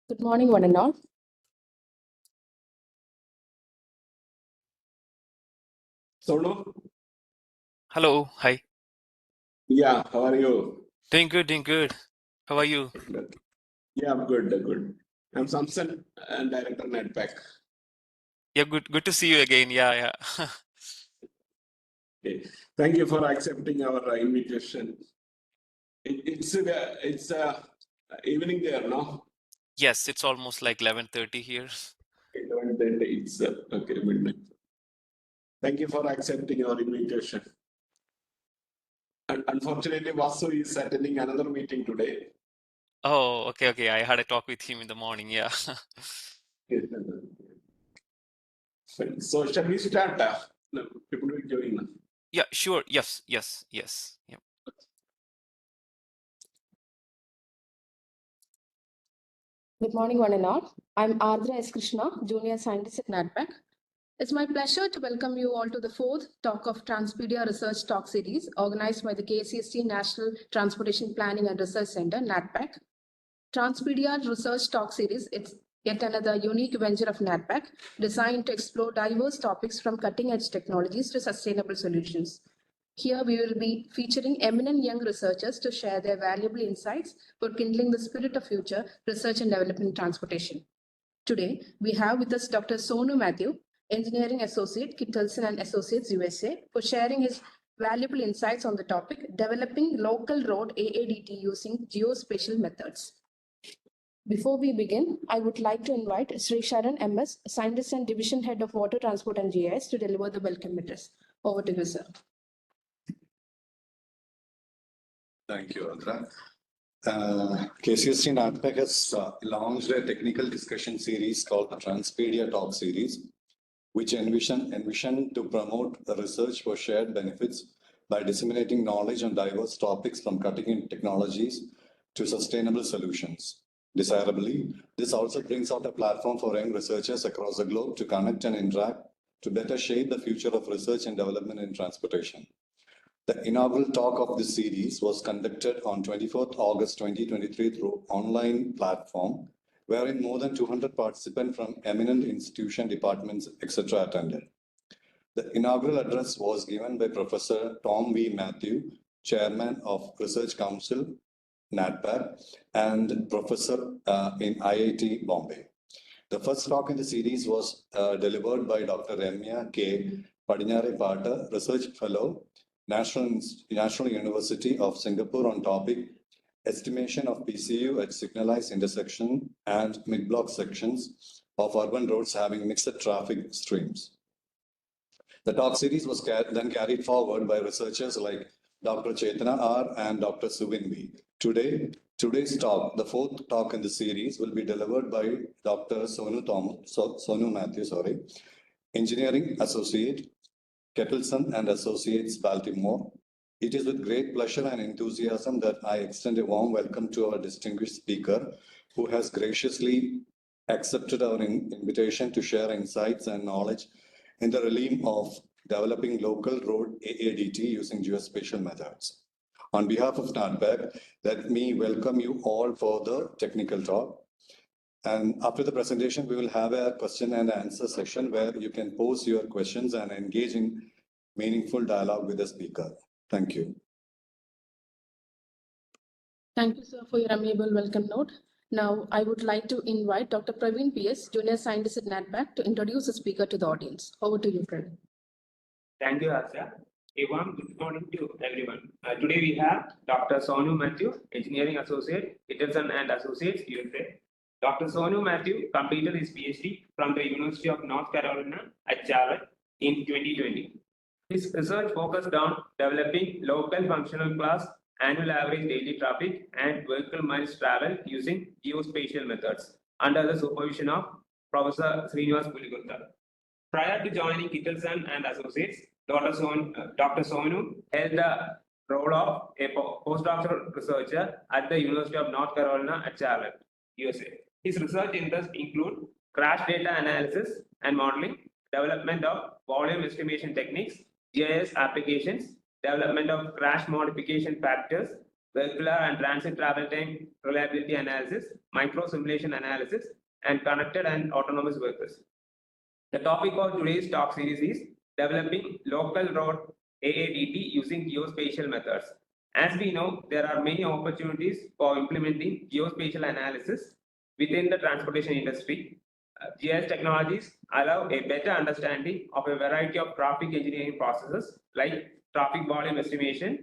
Good morning, one and all. Sonu? Hello, hi. Yeah, how are you? Doing good, doing good. How are you? Yeah, I'm good, good. I'm Samson and Director NATPAC. Yeah, good to see you again. Yeah. Okay. Thank you for accepting our invitation. It's evening there, no? Yes, it's almost like 11:30 here. 11:30, it's okay, midnight. Thank you for accepting our invitation. And unfortunately, Vasu is attending another meeting today. Oh, okay. I had a talk with him in the morning. Yeah. So shall we start? No, people will join us. Yeah, sure. Yes. Yeah. Good morning, one and all. I'm Ardra S. Krishna, Junior Scientist at NATPAC. It's my pleasure to welcome you all to the fourth Talk of TransPedia Research Talk Series organized by the KSCSTE National Transportation Planning and Research Center, NATPAC. TransPedia Research Talk Series, it's yet another unique venture of NATPAC designed to explore diverse topics from cutting-edge technologies to sustainable solutions. Here we will be featuring eminent young researchers to share their valuable insights for kindling the spirit of future research and development in transportation. Today, we have with us Dr. Sonu Mathew, Engineering Associate, Kittelson and Associates, USA, for sharing his valuable insights on the topic, developing local road AADT using geospatial methods. Before we begin, I would like to invite Sri Sharan MS, Scientist and Division Head of Water Transport and GIS, to deliver the welcome address. Over to you, sir. Thank you, Andra. KSCSTE-NATPAC has launched a technical discussion series called the TransPedia Talk Series, which envision to promote the research for shared benefits by disseminating knowledge on diverse topics from cutting-edge technologies to sustainable solutions. Desirably, this also brings out a platform for young researchers across the globe to connect and interact to better shape the future of research and development in transportation. The inaugural talk of this series was conducted on 24th August 2023 through online platform, wherein more than 200 participants from eminent institution, departments, etc. attended. The inaugural address was given by Professor Tom V. Mathew, Chairman of Research Council, NATPAC, and Professor in IIT Bombay. The first talk in the series was delivered by Dr. Ramya K. Padinare Pata, Research Fellow, National University of Singapore, on topic estimation of PCU at signalized intersection and mid-block sections of urban roads having mixed traffic streams. The talk series was then carried forward by researchers like Dr. Chetana R. and Dr. Suvin V. Today's talk, the fourth talk in the series, will be delivered by Dr. Sonu Mathew, Engineering Associate, Kittelson and Associates, Baltimore. It is with great pleasure and enthusiasm that I extend a warm welcome to our distinguished speaker, who has graciously accepted our invitation to share insights and knowledge in the realm of developing local road AADT using geospatial methods. On behalf of NATPAC, let me welcome you all for the technical talk. And after the presentation, we will have a question and answer session where you can pose your questions and engage in meaningful dialogue with the speaker. Thank you. Thank you, sir, for your amiable welcome note. Now, I would like to invite Dr. Praveen P.S., Junior Scientist at NATPAC, to introduce the speaker to the audience. Over to you, Praveen. Thank you, Asya. A warm good morning to everyone. Today we have Dr. Sonu Mathew, Engineering Associate, Kittelson and Associates, USA. Dr. Sonu Mathew completed his PhD from the University of North Carolina at Charlotte in 2020. His research focused on developing local functional class, annual average daily traffic, and vehicle miles traveled using geospatial methods under the supervision of Professor Srinivas Puligurta. Prior to joining Kittelson and Associates, Dr. Sonu held the role of a postdoctoral researcher at the University of North Carolina at Charlotte, USA. His research interests include crash data analysis and modeling, development of volume estimation techniques, GIS applications, development of crash modification factors, vehicular and transit travel time reliability analysis, micro simulation analysis, and connected and autonomous vehicles. The topic of today's talk series is developing local road AADT using geospatial methods. As we know, there are many opportunities for implementing geospatial analysis within the transportation industry. GIS technologies allow a better understanding of a variety of traffic engineering processes like traffic volume estimation,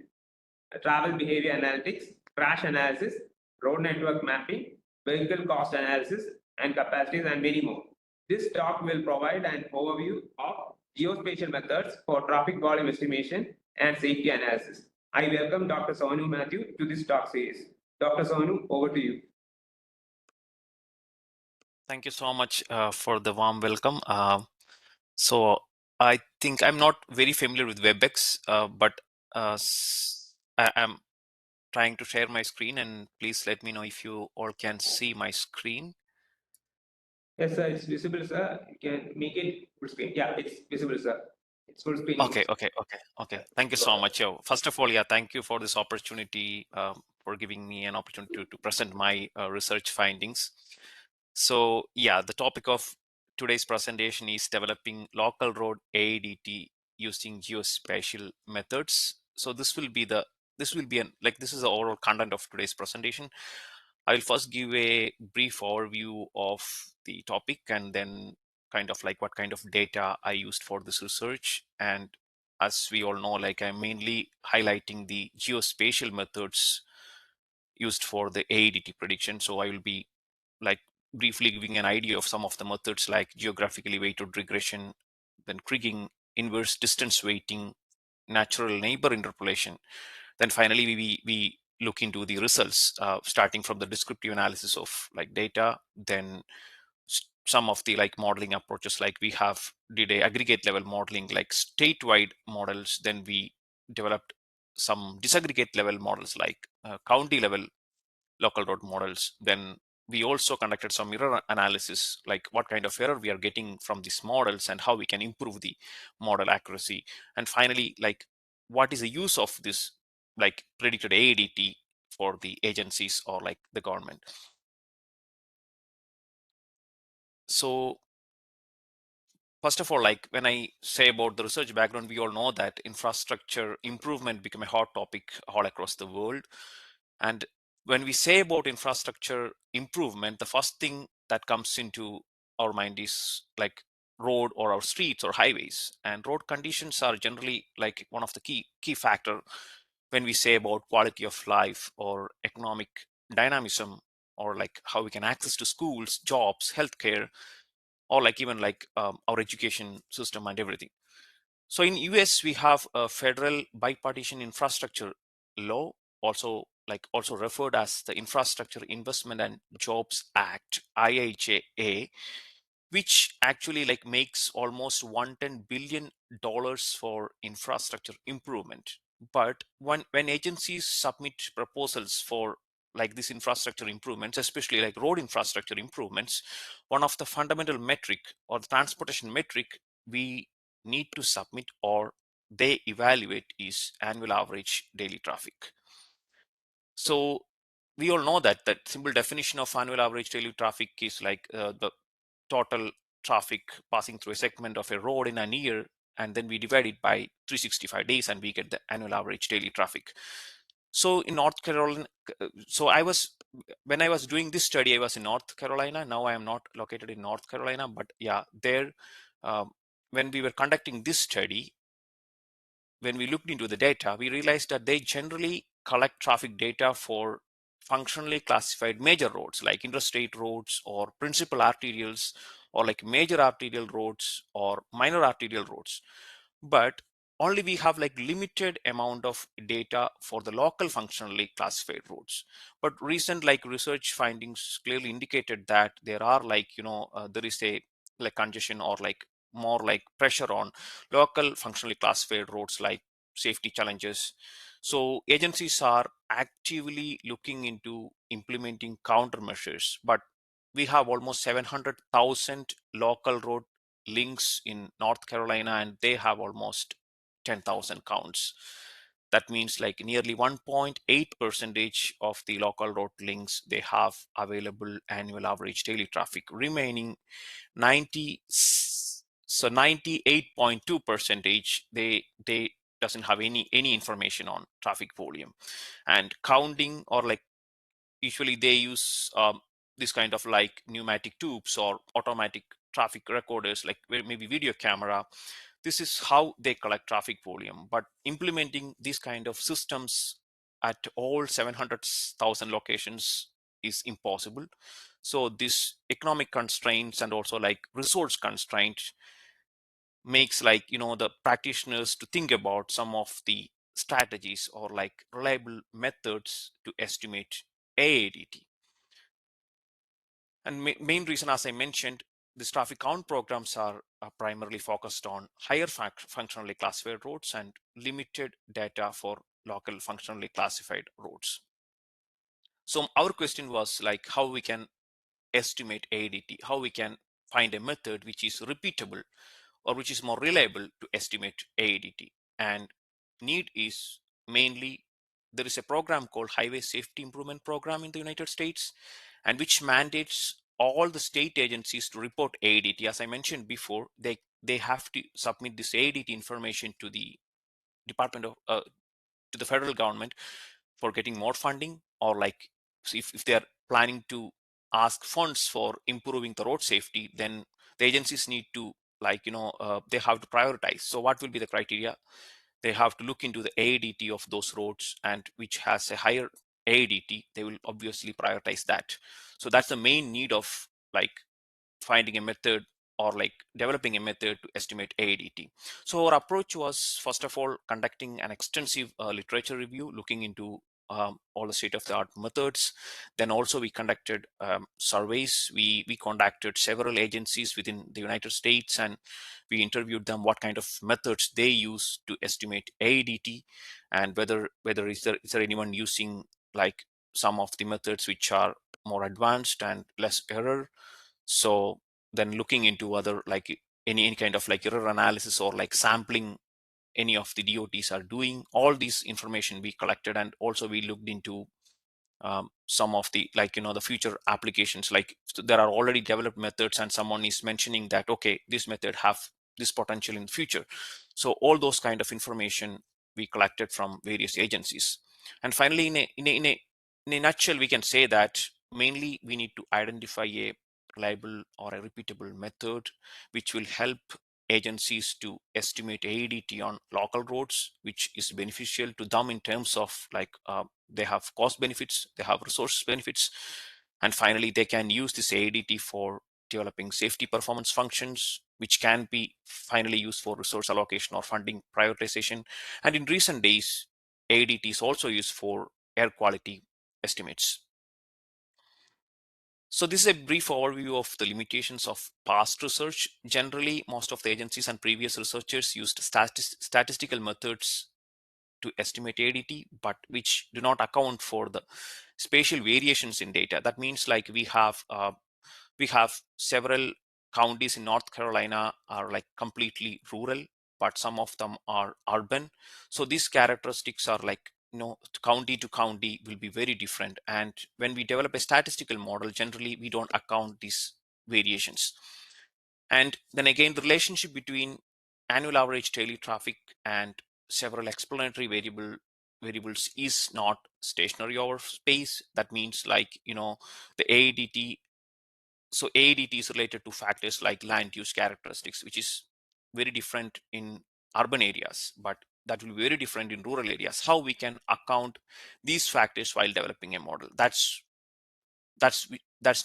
travel behavior analytics, crash analysis, road network mapping, vehicle cost analysis, and capacities, and many more. This talk will provide an overview of geospatial methods for traffic volume estimation and safety analysis. I welcome Dr. Sonu Mathew to this talk series. Dr. Sonu, over to you. Thank you so much for the warm welcome. So I think I'm not very familiar with WebEx, but I am trying to share my screen, and please let me know if you all can see my screen. Yes, sir, it's visible, sir. You can make it full screen. Yeah, it's visible, sir. It's full screen. Okay. Thank you so much. First of all, yeah, thank you for this opportunity, for giving me an opportunity to present my research findings. So yeah, the topic of today's presentation is developing local road AADT using geospatial methods. So this is the overall content of today's presentation. I will first give a brief overview of the topic, and then kind of like what kind of data I used for this research. And as we all know, like I'm mainly highlighting the geospatial methods used for the AADT prediction. So I will be like briefly giving an idea of some of the methods like geographically weighted regression, then kriging, inverse distance weighting, natural neighbor interpolation. Then finally, we look into the results, starting from the descriptive analysis of like data, then some of the like modeling approaches, like we did a aggregate level modeling, like statewide models. Then we developed some disaggregate level models like county level local road models. Then we also conducted some error analysis, like what kind of error we are getting from these models and how we can improve the model accuracy. And finally, like what is the use of this like predicted AADT for the agencies or like the government. So first of all, like when I say about the research background, we all know that infrastructure improvement became a hot topic all across the world. And when we say about infrastructure improvement, the first thing that comes into our mind is like road or our streets or highways. And road conditions are generally like one of the key factor when we say about quality of life or economic dynamism, or like how we can access to schools, jobs, healthcare, or like even like our education system and everything. So in US, we have a federal bipartisan infrastructure law, also referred as the Infrastructure Investment and Jobs Act, IIJA, which actually like makes almost $110 billion for infrastructure improvement. But when agencies submit proposals for like this infrastructure improvements, especially like road infrastructure improvements, one of the fundamental metric or the transportation metric we need to submit or they evaluate is annual average daily traffic. So we all know that simple definition of annual average daily traffic is like the total traffic passing through a segment of a road in a year, and then we divide it by 365 days and we get the annual average daily traffic. So in North Carolina, when I was doing this study, I was in North Carolina. Now I am not located in North Carolina, but yeah, there, when we were conducting this study, when we looked into the data, we realized that they generally collect traffic data for functionally classified major roads like interstate roads or principal arterials, or like major arterial roads or minor arterial roads. But only we have like limited amount of data for the local functionally classified roads. But recent like research findings clearly indicated that there are like there is a like congestion or like more like pressure on local functionally classified roads, like safety challenges. So agencies are actively looking into implementing countermeasures, but we have almost 700,000 local road links in North Carolina, and they have almost 10,000 counts. That means like nearly 1.8% of the local road links, they have available annual average daily traffic, remaining 98.2% they doesn't have any information on traffic volume. And counting, or like usually they use this kind of like pneumatic tubes or automatic traffic recorders, like maybe video camera. This is how they collect traffic volume, but implementing these kind of systems at all 700,000 locations is impossible. So this economic constraints and also like resource constraints makes like the practitioners to think about some of the strategies or like reliable methods to estimate AADT. And main reason, as I mentioned, these traffic count programs are primarily focused on higher functionally classified roads and limited data for local functionally classified roads. So our question was like how we can estimate AADT, how we can find a method which is repeatable or which is more reliable to estimate AADT. And need is mainly, there is a program called Highway Safety Improvement Program in the United States, and which mandates all the state agencies to report AADT. As I mentioned before, they have to submit this AADT information to the Department of to the federal government for getting more funding, or like if they are planning to ask funds for improving the road safety, then the agencies need to they have to prioritize. So what will be the criteria? They have to look into the AADT of those roads, and which has a higher AADT, they will obviously prioritize that. So that's the main need of like finding a method or like developing a method to estimate AADT. So our approach was, first of all, conducting an extensive literature review, looking into all the state-of-the-art methods. Then also we conducted surveys. We contacted several agencies within the United States, and we interviewed them what kind of methods they use to estimate AADT, and whether is there anyone using like some of the methods which are more advanced and less error. So then looking into other like any kind of like error analysis or like sampling any of the DOTs are doing, all these information we collected. And also we looked into some of the the future applications, like so there are already developed methods and someone is mentioning that okay, this method have this potential in the future. So all those kind of information we collected from various agencies. And finally, in a nutshell, we can say that mainly we need to identify a reliable or a repeatable method which will help agencies to estimate AADT on local roads, which is beneficial to them in terms of like they have cost benefits, they have resource benefits, and finally they can use this AADT for developing safety performance functions, which can be finally used for resource allocation or funding prioritization. And in recent days, AADT is also used for air quality estimates. So this is a brief overview of the limitations of past research. Generally, most of the agencies and previous researchers used statistical methods to estimate AADT, but which do not account for the spatial variations in data. That means like we have several counties in North Carolina are like completely rural, but some of them are urban. So these characteristics are like county to county will be very different. And when we develop a statistical model, generally we don't account these variations. And then again, the relationship between annual average daily traffic and several explanatory variables is not stationary over space. That means like the AADT. So AADT is related to factors like land use characteristics, which is very different in urban areas, but that will be very different in rural areas. How we can account these factors while developing a model, that's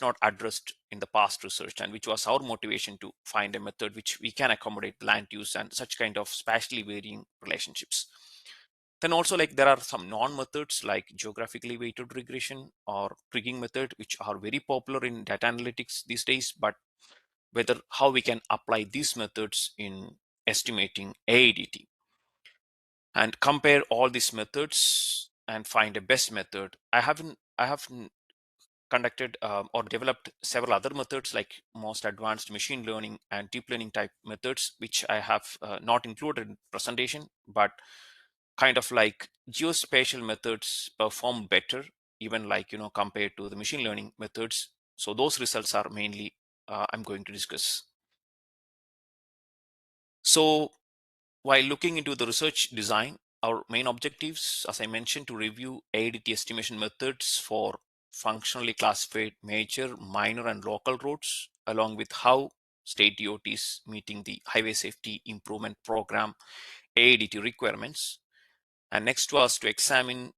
not addressed in the past research, and which was our motivation to find a method which we can accommodate land use and such kind of spatially varying relationships. Then also like there are some non-methods like geographically weighted regression or twigging method, which are very popular in data analytics these days, but whether how we can apply these methods in estimating AADT and compare all these methods and find a best method. I have conducted or developed several other methods like most advanced machine learning and deep learning type methods, which I have not included in presentation, but kind of like geospatial methods perform better, even like, compared to the machine learning methods. So those results are mainly I'm going to discuss. So while looking into the research design, our main objectives, as I mentioned, to review AADT estimation methods for functionally classified major, minor, and local roads, along with how state DOTs meeting the Highway Safety Improvement Program AADT requirements. And next was to examine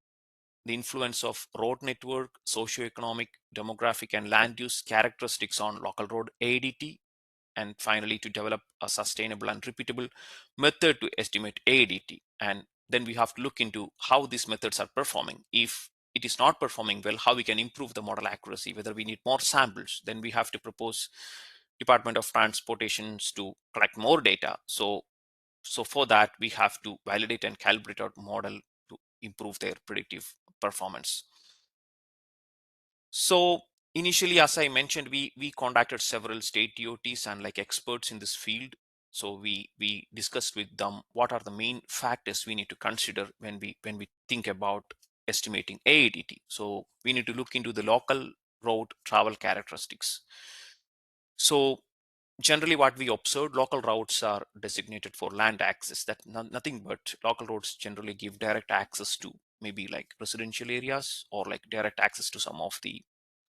the influence of road network, socioeconomic, demographic, and land use characteristics on local road AADT. And finally, to develop a sustainable and repeatable method to estimate AADT. And then we have to look into how these methods are performing. If it is not performing well, how we can improve the model accuracy, whether we need more samples. Then we have to propose Department of Transportations to collect more data. So for that, we have to validate and calibrate our model to improve their predictive performance. So initially, as I mentioned, we contacted several state DOTs and like experts in this field. So we discussed with them what are the main factors we need to consider when we think about estimating AADT. So we need to look into the local road travel characteristics. So generally what we observed, local routes are designated for land access. That nothing but local roads generally give direct access to maybe like residential areas, or like direct access to some of the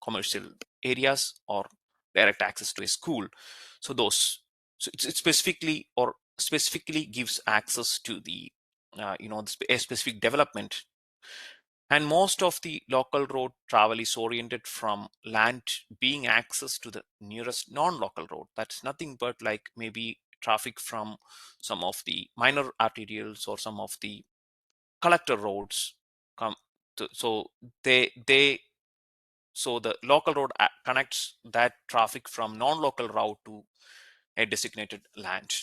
commercial areas, or direct access to a school. So it specifically gives access to the a specific development. And most of the local road travel is oriented from land being access to the nearest non-local road. That's nothing but like maybe traffic from some of the minor arterials or some of the collector roads come to, so the local road connects that traffic from non-local route to a designated land.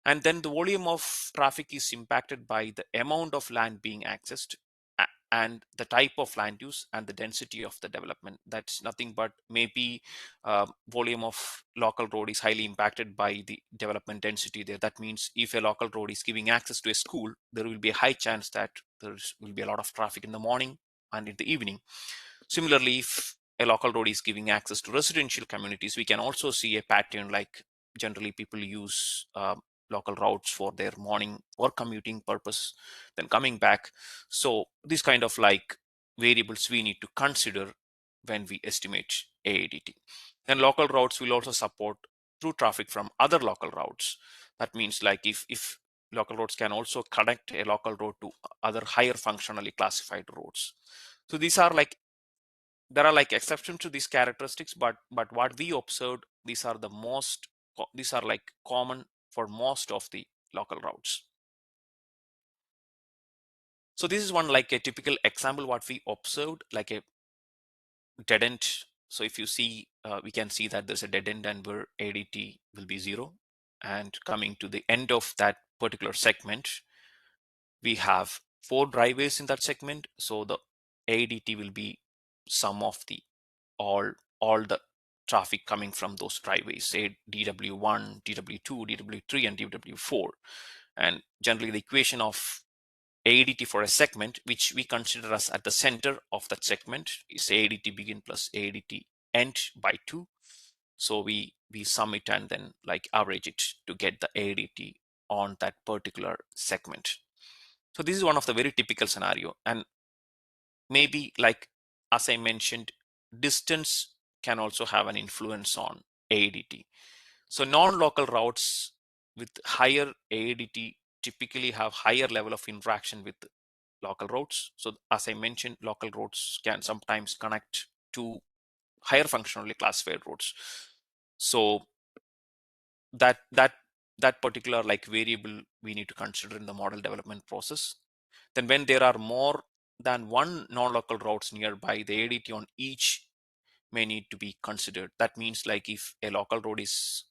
And then the volume of traffic is impacted by the amount of land being accessed, and the type of land use and the density of the development. That's nothing but maybe volume of local road is highly impacted by the development density there. That means if a local road is giving access to a school, there will be a high chance that there will be a lot of traffic in the morning and in the evening. Similarly, if a local road is giving access to residential communities, we can also see a pattern like generally people use local routes for their morning or commuting purpose, then coming back. So these kind of like variables we need to consider when we estimate AADT. Then local routes will also support through traffic from other local routes. That means like if local roads can also connect a local road to other higher functionally classified roads. So these are like, there are like exceptions to these characteristics, but what we observed, these are like common for most of the local routes. So this is one like a typical example what we observed, like a dead end. So if you see, we can see that there's a dead end and where ADT will be 0, and coming to the end of that particular segment, we have 4 driveways in that segment. So the ADT will be sum of the all the traffic coming from those driveways, say DW1, DW2, DW3, and DW4. And generally the equation of ADT for a segment, which we consider as at the center of that segment, is ADT begin plus ADT end by 2. So we sum it and then like average it to get the ADT on that particular segment. So this is one of the very typical scenario. And maybe like, as I mentioned, distance can also have an influence on AADT. So non-local routes with higher AADT typically have higher level of interaction with local roads. So as I mentioned, local roads can sometimes connect to higher functionally classified roads. So that particular like variable we need to consider in the model development process. Then when there are more than one non-local routes nearby, the ADT on each may need to be considered. That means like if a local road is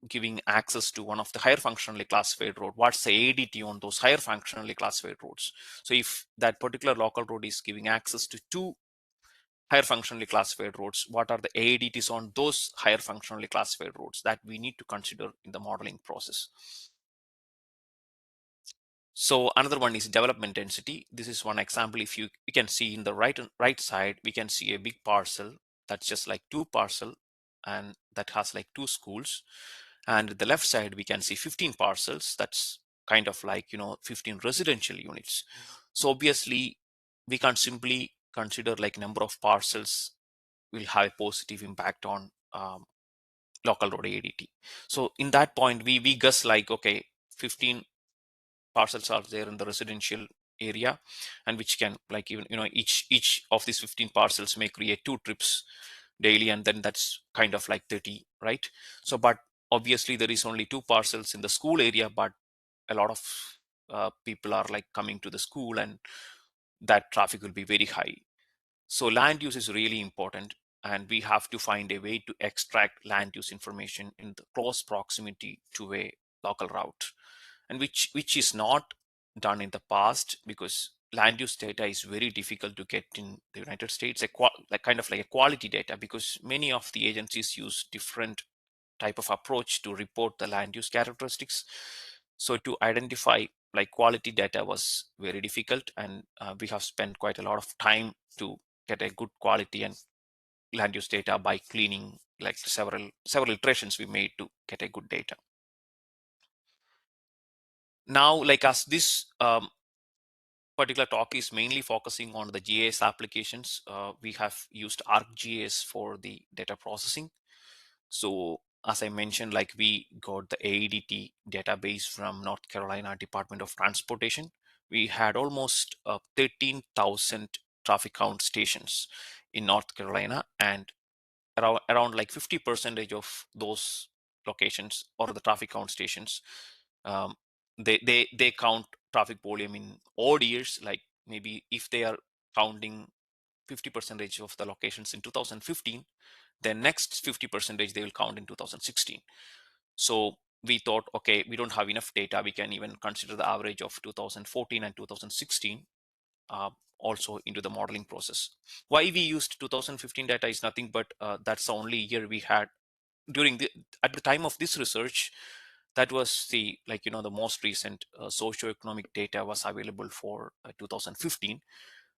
giving access to one of the higher functionally classified road, what's the ADT on those higher functionally classified roads? So if that particular local road is giving access to 2 higher functionally classified roads, what are the AADTs on those higher functionally classified roads? That we need to consider in the modeling process. So another one is development density. This is one example. If you can see in the right side, we can see a big parcel that's just like 2 parcel, and that has like 2 schools. And the left side, we can see 15 parcels. That's kind of like, 15 residential units. So obviously, we can't simply consider like number of parcels will have a positive impact on local road AADT. So in that point, we guess like, okay, 15 parcels are there in the residential area, and which can like even each of these 15 parcels may create 2 trips daily, and then that's kind of like 30, right? So but obviously there is only 2 parcels in the school area, but a lot of people are like coming to the school, and that traffic will be very high. So land use is really important, and we have to find a way to extract land use information in the close proximity to a local route, and which is not done in the past, because land use data is very difficult to get in the United States, like kind of like a quality data, because many of the agencies use different type of approach to report the land use characteristics. So to identify like quality data was very difficult, and we have spent quite a lot of time to get a good quality and land use data by cleaning like several iterations we made to get a good data. Now, like as this particular talk is mainly focusing on the GIS applications, we have used ArcGIS for the data processing. So as I mentioned, like we got the AADT database from North Carolina Department of Transportation. We had almost 13,000 traffic count stations in North Carolina, and around like 50% of those locations or the traffic count stations, um, they count traffic volume in odd years. Like maybe if they are counting 50% of the locations in 2015, then next 50% they will count in 2016. So we thought, okay, we don't have enough data, we can even consider the average of 2014 and 2016 also into the modeling process. Why we used 2015 data is nothing but that's the only year we had during at the time of this research. That was the the most recent socioeconomic data was available for 2015,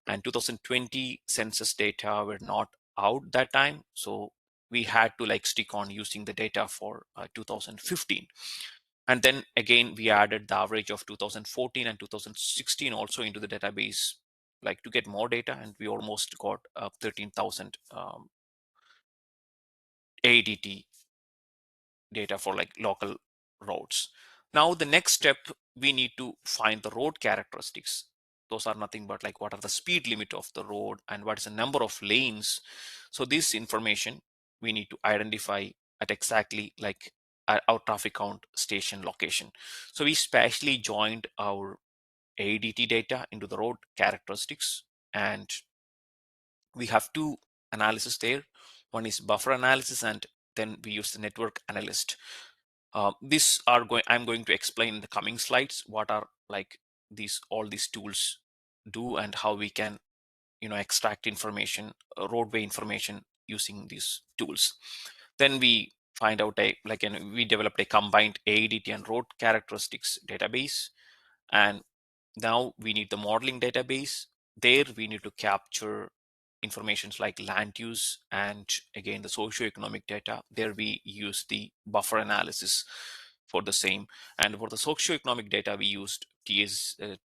and 2020 census data were not out that time, so we had to like stick on using the data for 2015. And then again we added the average of 2014 and 2016 also into the database, like to get more data, and we almost got 13,000 AADT data for like local roads. Now the next step, we need to find the road characteristics. Those are nothing but like what are the speed limit of the road and what is the number of lanes. So this information we need to identify at exactly like our traffic count station location. So we specially joined our AADT data into the road characteristics, and we have 2 analysis there. One is buffer analysis, and then we use the network analyst. I'm going to explain in the coming slides what are like all these tools do, and how we can extract information, roadway information using these tools. Then we find out we developed a combined AADT and road characteristics database, and now we need the modeling database. There we need to capture informations like land use and again the socioeconomic data. There we use the buffer analysis for the same, and for the socioeconomic data we used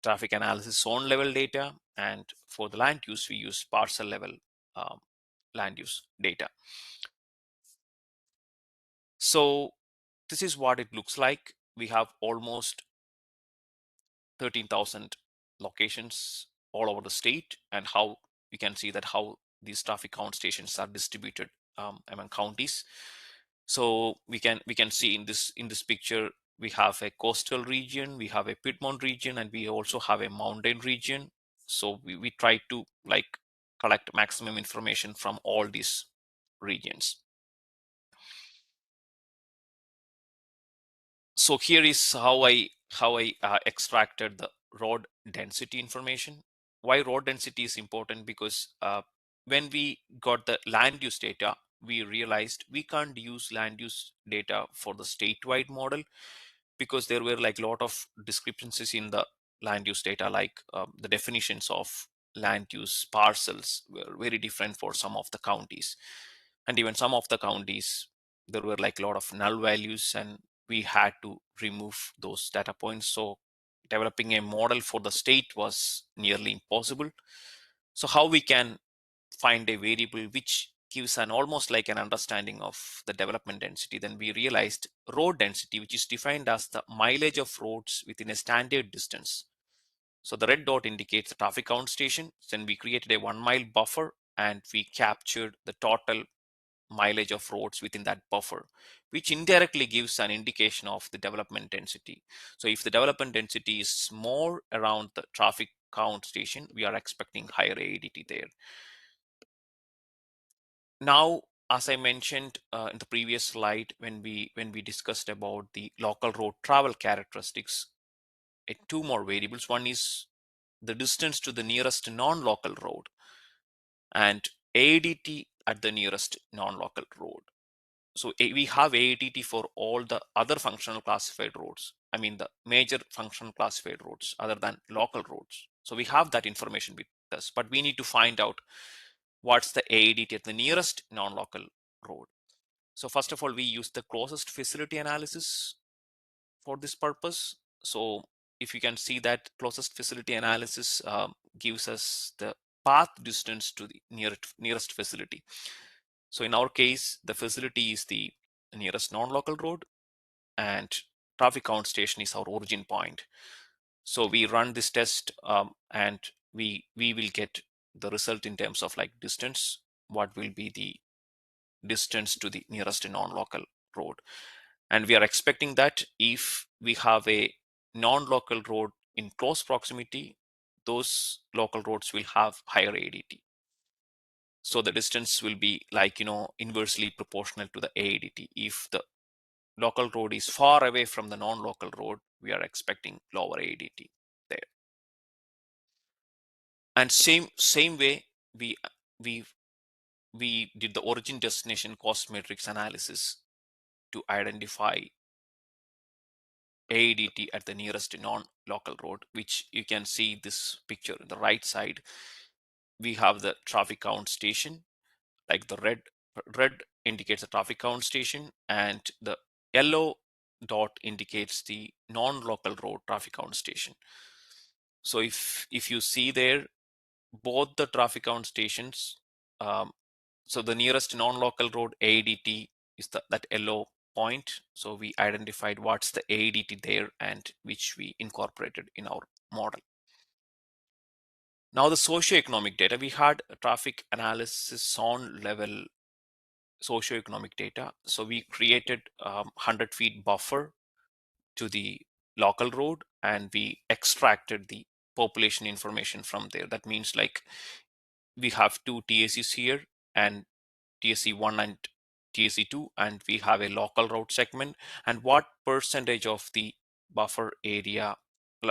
traffic analysis zone level data, and for the land use we use parcel level um, land use data. So this is what it looks like. We have almost 13,000 locations all over the state, and how we can see that how these traffic count stations are distributed among counties. So we can see in this picture, we have a coastal region, we have a Piedmont region, and we also have a mountain region. So we try to like collect maximum information from all these regions. So here is how I extracted the road density information. Why road density is important? Because when we got the land use data, we realized we can't use land use data for the statewide model, because there were like a lot of discrepancies in the land use data, like the definitions of land use parcels were very different for some of the counties. And even some of the counties, there were like a lot of null values, and we had to remove those data points. So developing a model for the state was nearly impossible. So how we can find a variable which gives an almost like an understanding of the development density? Then we realized road density, which is defined as the mileage of roads within a standard distance. So the red dot indicates the traffic count station. Then we created a 1 mile buffer, and we captured the total mileage of roads within that buffer, which indirectly gives an indication of the development density. So if the development density is more around the traffic count station, we are expecting higher AADT there. Now, as I mentioned in the previous slide, when we discussed about the local road travel characteristics, two more variables. One is the distance to the nearest non-local road, and AADT at the nearest non-local road. So we have AADT for all the other functional classified roads. I mean the major functional classified roads other than local roads. So we have that information with us, but we need to find out what's the AADT at the nearest non-local road. So first of all, we use the closest facility analysis for this purpose. So if you can see that closest facility analysis gives us the path distance to the nearest facility. So in our case, the facility is the nearest non-local road, and traffic count station is our origin point. So we run this test, and we will get the result in terms of like distance. What will be the distance to the nearest non-local road? And we are expecting that if we have a non-local road in close proximity, those local roads will have higher AADT. So the distance will be like, inversely proportional to the AADT. If the local road is far away from the non-local road, we are expecting lower AADT there. And same way, we we did the origin destination cost matrix analysis to identify AADT at the nearest non-local road, which you can see this picture on the right side. We have the traffic count station, like the red indicates the traffic count station, and the yellow dot indicates the non-local road traffic count station. So if you see there, both the traffic count stations, so the nearest non-local road AADT is that yellow point. So we identified what's the AADT there, and which we incorporated in our model. Now the socioeconomic data, we had a traffic analysis on level socioeconomic data. So we created 100 feet buffer to the local road, and we extracted the population information from there. That means like we have two TACs here, and TAC 1 and TAC 2, and we have a local road segment, and what percentage of the buffer area,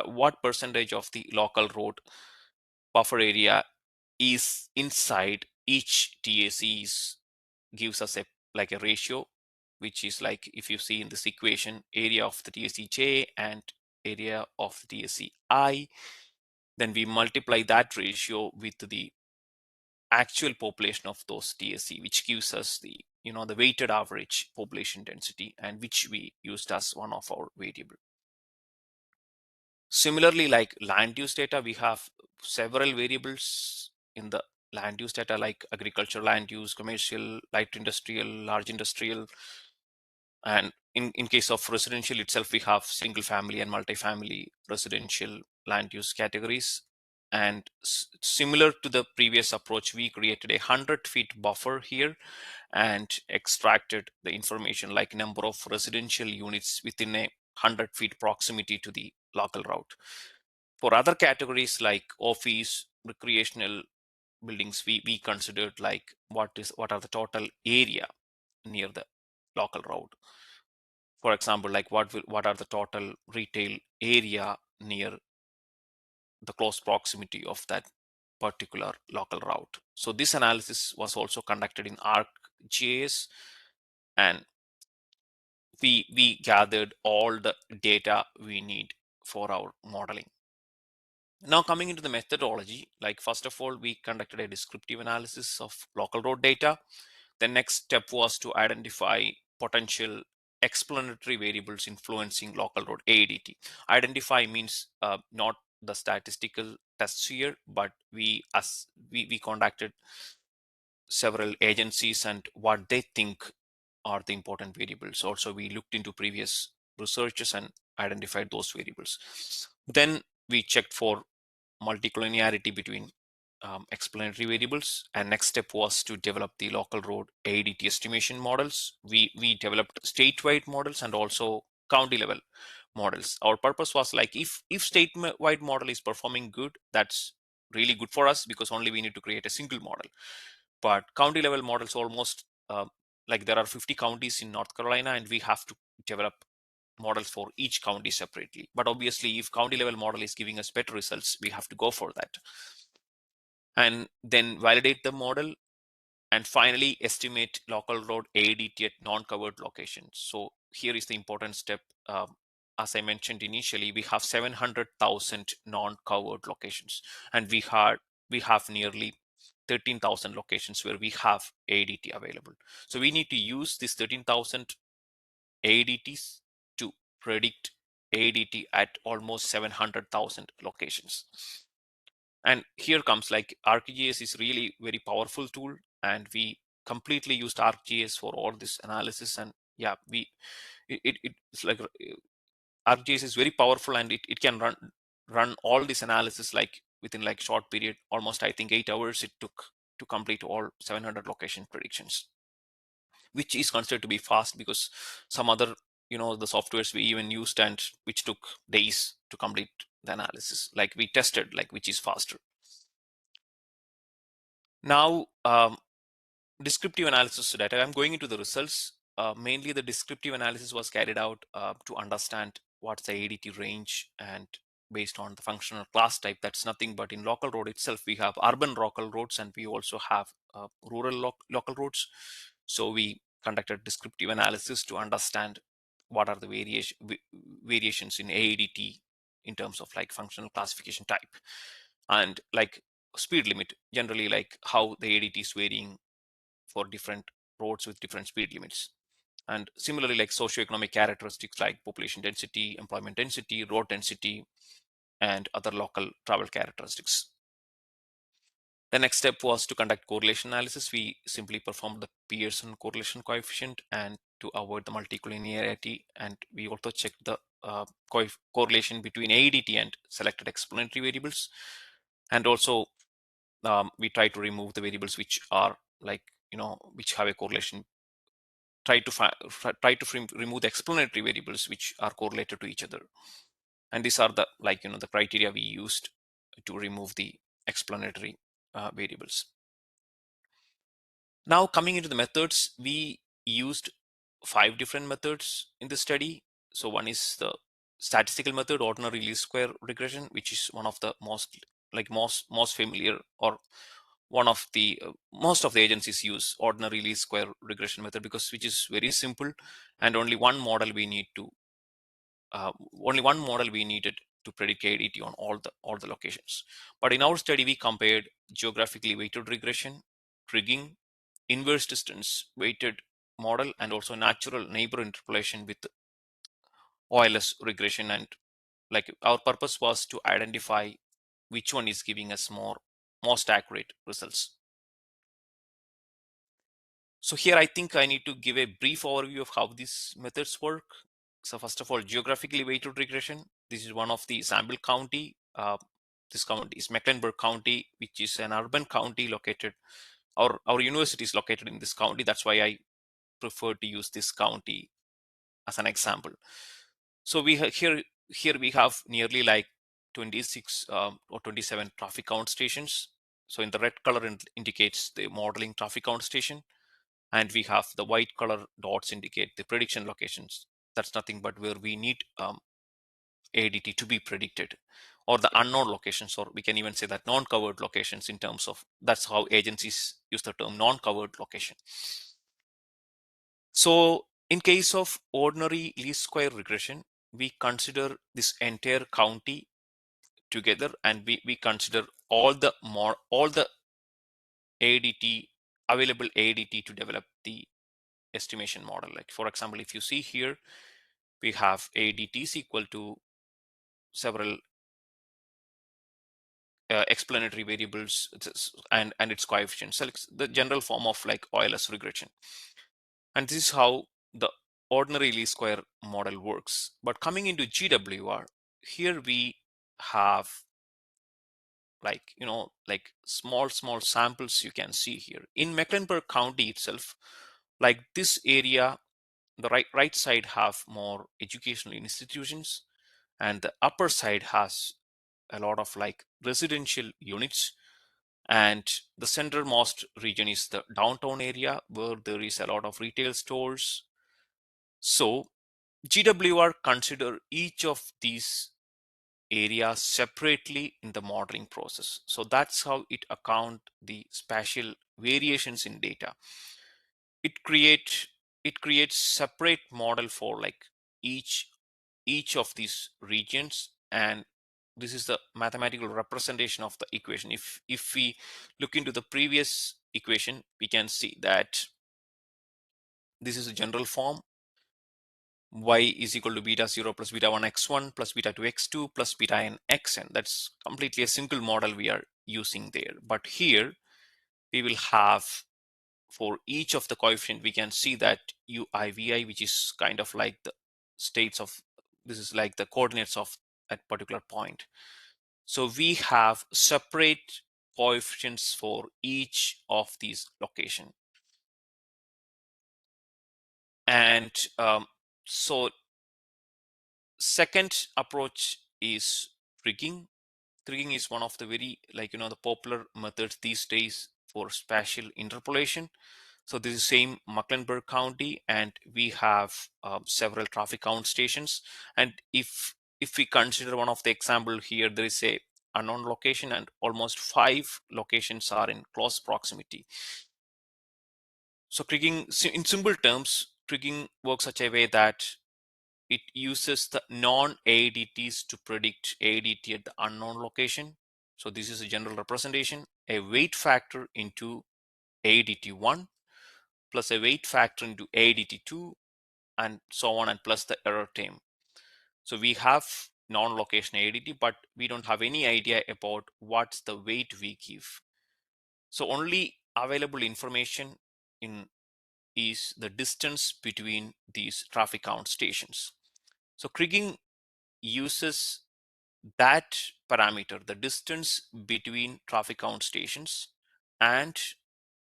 what percentage of the local road buffer area is inside each TAC gives us like a ratio, which is like, if you see in this equation, area of the TAC J and area of the TAC I, then we multiply that ratio with the actual population of those TAC, which gives us the the weighted average population density, and which we used as one of our variable. Similarly, like land use data, we have several variables in the land use data, like agricultural land use, commercial, light industrial, large industrial. And in case of residential itself, we have single family and multifamily residential land use categories. And similar to the previous approach, we created a 100 feet buffer here and extracted the information like number of residential units within a 100 feet proximity to the local route. For other categories like office, recreational buildings, we considered like what are the total area near the local route. For example, like what are the total retail area near the close proximity of that particular local route. So this analysis was also conducted in ArcGIS, and we gathered all the data we need for our modeling. Now coming into the methodology, like first of all, we conducted a descriptive analysis of local road data. The next step was to identify potential explanatory variables influencing local road AADT. Identify means not the statistical tests here, but we conducted several agencies and what they think are the important variables. Also, we looked into previous researches and identified those variables. Then we checked for multicollinearity between explanatory variables, and next step was to develop the local road AADT estimation models. We developed statewide models and also county level models. Our purpose was like, if statewide model is performing good, that's really good for us, because only we need to create a single model. But county level models almost like there are 50 counties in North Carolina, and we have to develop models for each county separately. But obviously, if county level model is giving us better results, we have to go for that. And then validate the model, and finally estimate local road AADT at non-covered locations. So here is the important step. As I mentioned initially, we have 700,000 non-covered locations, and we have nearly 13,000 locations where we have AADT available. So we need to use this 13,000 AADTs to predict AADT at almost 700,000 locations. And here comes, like, ArcGIS is really very powerful tool, and we completely used ArcGIS for all this analysis. And yeah, it's like ArcGIS is very powerful, and it can run all this analysis like within like short period. Almost, I think, 8 hours it took to complete all 700 location predictions, which is considered to be fast, because some other, the softwares we even used and which took days to complete the analysis, like we tested like which is faster. Now, descriptive analysis data. I'm going into the results. Mainly the descriptive analysis was carried out to understand what's the AADT range, and based on the functional class type. That's nothing but in local road itself, we have urban local roads and we also have rural local roads. So we conducted descriptive analysis to understand what are the variations in AADT in terms of like functional classification type, and like speed limit, generally like how the AADT is varying for different roads with different speed limits. And similarly, like socioeconomic characteristics like population density, employment density, road density, and other local travel characteristics. The next step was to conduct correlation analysis. We simply performed the Pearson correlation coefficient and to avoid the multicollinearity, and we also checked the correlation between AADT and selected explanatory variables. And also we try to remove the variables which are like, which have a correlation. Try to remove the explanatory variables which are correlated to each other. And these are the, like, the criteria we used to remove the explanatory variables. Now coming into the methods, we used 5 different methods in the study. So one is the statistical method, ordinary least square regression, which is one of the most familiar, or one of the most of the agencies use ordinary least square regression method, because which is very simple, and only one model we needed to predict AADT on all the locations. But in our study, we compared geographically weighted regression, trigging, inverse distance weighted model, and also natural neighbor interpolation with OLS regression. And like our purpose was to identify which one is giving us most accurate results. So here I think I need to give a brief overview of how these methods work. So first of all, geographically weighted regression. This is one of the sample county. This county is Mecklenburg County, which is an urban county located. Our university is located in this county. That's why I prefer to use this county as an example. So we here we have nearly like 26 or 27 traffic count stations. So in the red color indicates the modeling traffic count station, and we have the white color dots indicate the prediction locations. That's nothing but where we need AADT to be predicted, or the unknown locations, or we can even say that non-covered locations, in terms of that's how agencies use the term non-covered location. So in case of ordinary least square regression, we consider this entire county together, and we consider all the AADT available AADT to develop the estimation model. Like for example, if you see here, we have AADT is equal to several explanatory variables and its coefficients. So it's the general form of like Euler's regression. And this is how the ordinary least square model works. But coming into GWR, here we have like, like small samples you can see here. In Mecklenburg County itself, like this area, the right side have more educational institutions, and the upper side has a lot of like residential units, and the centermost region is the downtown area where there is a lot of retail stores. So GWR consider each of these areas separately in the modeling process. So that's how it account the spatial variations in data. It creates separate model for like each of these regions, and this is the mathematical representation of the equation. If we look into the previous equation, we can see that this is a general form. Y is equal to beta 0 plus beta 1 x1 plus beta 2 x2 plus beta n xn. That's completely a single model we are using there. But here we will have, for each of the coefficient, we can see that UIVI, which is kind of like the states of, this is like the coordinates of at particular point. So we have separate coefficients for each of these location. And so second approach is rigging. Rigging is one of the very the popular methods these days for spatial interpolation. So this is same Mecklenburg County, and we have several traffic count stations. And if we consider one of the example here, there is a unknown location and almost 5 locations are in close proximity. So rigging, in simple terms, rigging works such a way that it uses the non-AADTs to predict AADT at the unknown location. So this is a general representation, a weight factor into AADT1 plus a weight factor into AADT2 and so on, and plus the error term. So we have non-location AADT, but we don't have any idea about what's the weight we give. So only available information is the distance between these traffic count stations. So Kriging uses that parameter, the distance between traffic count stations and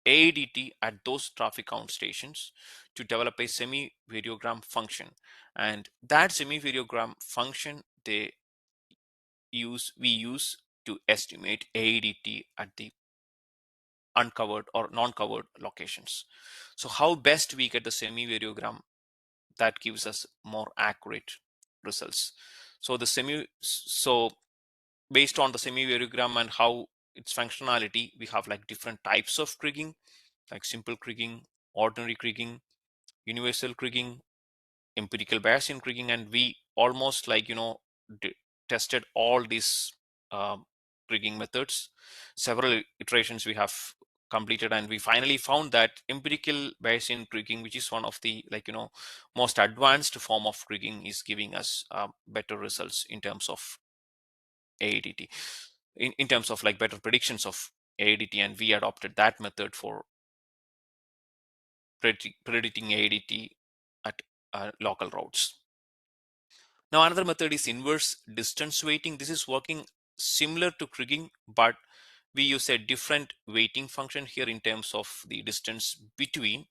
AADT at those traffic count stations, to develop a semi-variogram function. And that semi-variogram function we use to estimate AADT at the uncovered or non-covered locations. So how best we get the semi-variogram that gives us more accurate results? So based on the semi-variogram and how its functionality, we have like different types of kriging, like simple kriging, ordinary kriging, universal kriging, empirical Bayesian kriging, and we almost tested all these kriging methods. Several iterations we have completed, and we finally found that empirical Bayesian kriging, which is one of the most advanced form of kriging, is giving us better results in terms of AADT, in terms of like better predictions of AADT, and we adopted that method for predicting AADT at local routes. Now another method is inverse distance weighting. This is working similar to kriging, but we use a different weighting function here in terms of the distance between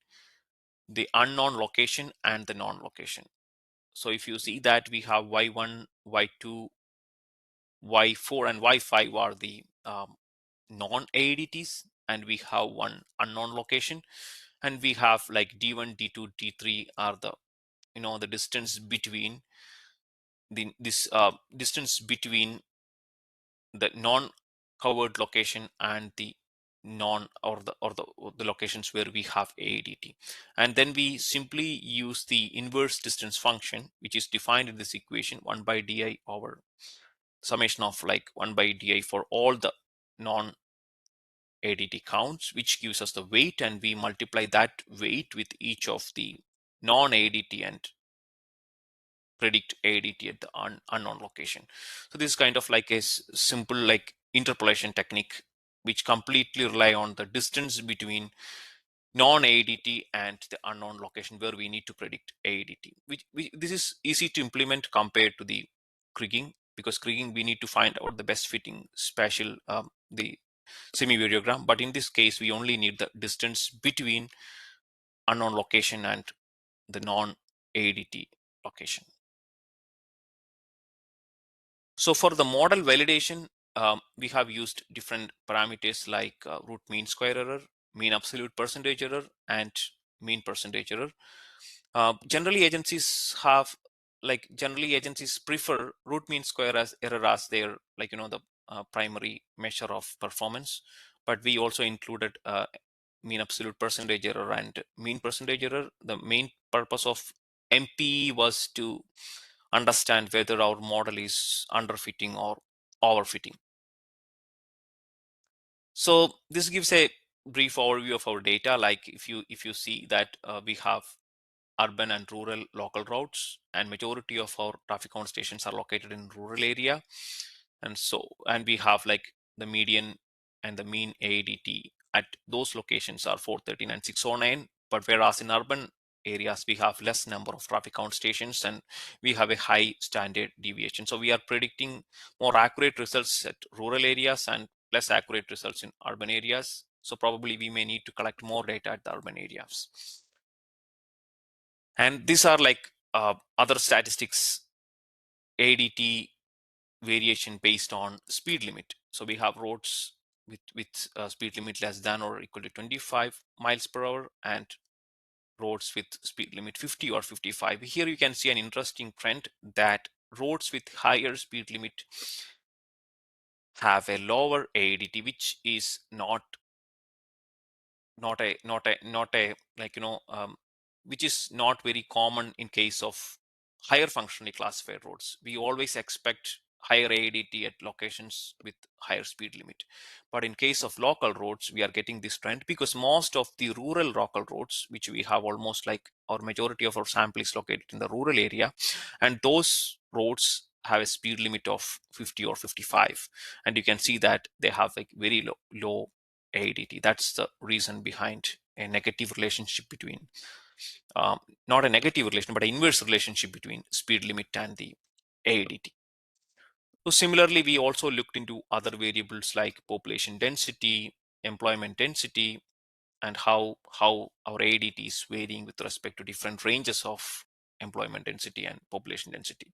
the unknown location and the known location. So if you see that we have Y1, Y2, Y4 and Y5 are the non-AADTs, and we have one unknown location, and we have like D1, D2, D3 are the the distance between this distance between the non-covered location and the non or the locations where we have AADT. And then we simply use the inverse distance function, which is defined in this equation, 1 by di over summation of like 1 by di for all the non-ADT counts, which gives us the weight, and we multiply that weight with each of the non-ADT and predict ADT at the unknown location. So this is kind of like a simple like interpolation technique, which completely rely on the distance between non-ADT and the unknown location where we need to predict ADT. This is easy to implement compared to the kriging, because kriging we need to find out the best fitting spatial the semi-variogram, but in this case we only need the distance between unknown location and the non-ADT location. So for the model validation, we have used different parameters like root mean square error, mean absolute percentage error, and mean percentage error. Generally agencies prefer root mean square as error as their the primary measure of performance, but we also included mean absolute percentage error and mean percentage error. The main purpose of MP was to understand whether our model is underfitting or overfitting. So this gives a brief overview of our data. Like if you see that we have urban and rural local routes, and majority of our traffic count stations are located in rural area, and we have like the median and the mean AADT at those locations are 413 and 609, but whereas in urban areas we have less number of traffic count stations and we have a high standard deviation. So we are predicting more accurate results at rural areas and less accurate results in urban areas. So probably we may need to collect more data at the urban areas. And these are like other statistics, ADT variation based on speed limit. So we have roads with speed limit less than or equal to 25 miles per hour, and roads with speed limit 50 or 55. Here you can see an interesting trend that roads with higher speed limit have a lower ADT, which is not a which is not very common in case of higher functionally classified roads. We always expect higher ADT at locations with higher speed limit, but in case of local roads we are getting this trend because most of the rural local roads, which we have almost like our majority of our sample is located in the rural area, and those roads have a speed limit of 50 or 55, and you can see that they have like very low AADT. That's the reason behind a negative relationship between, not a negative relation, but an inverse relationship between speed limit and the AADT. So similarly, we also looked into other variables like population density, employment density, and how our AADT is varying with respect to different ranges of employment density and population density.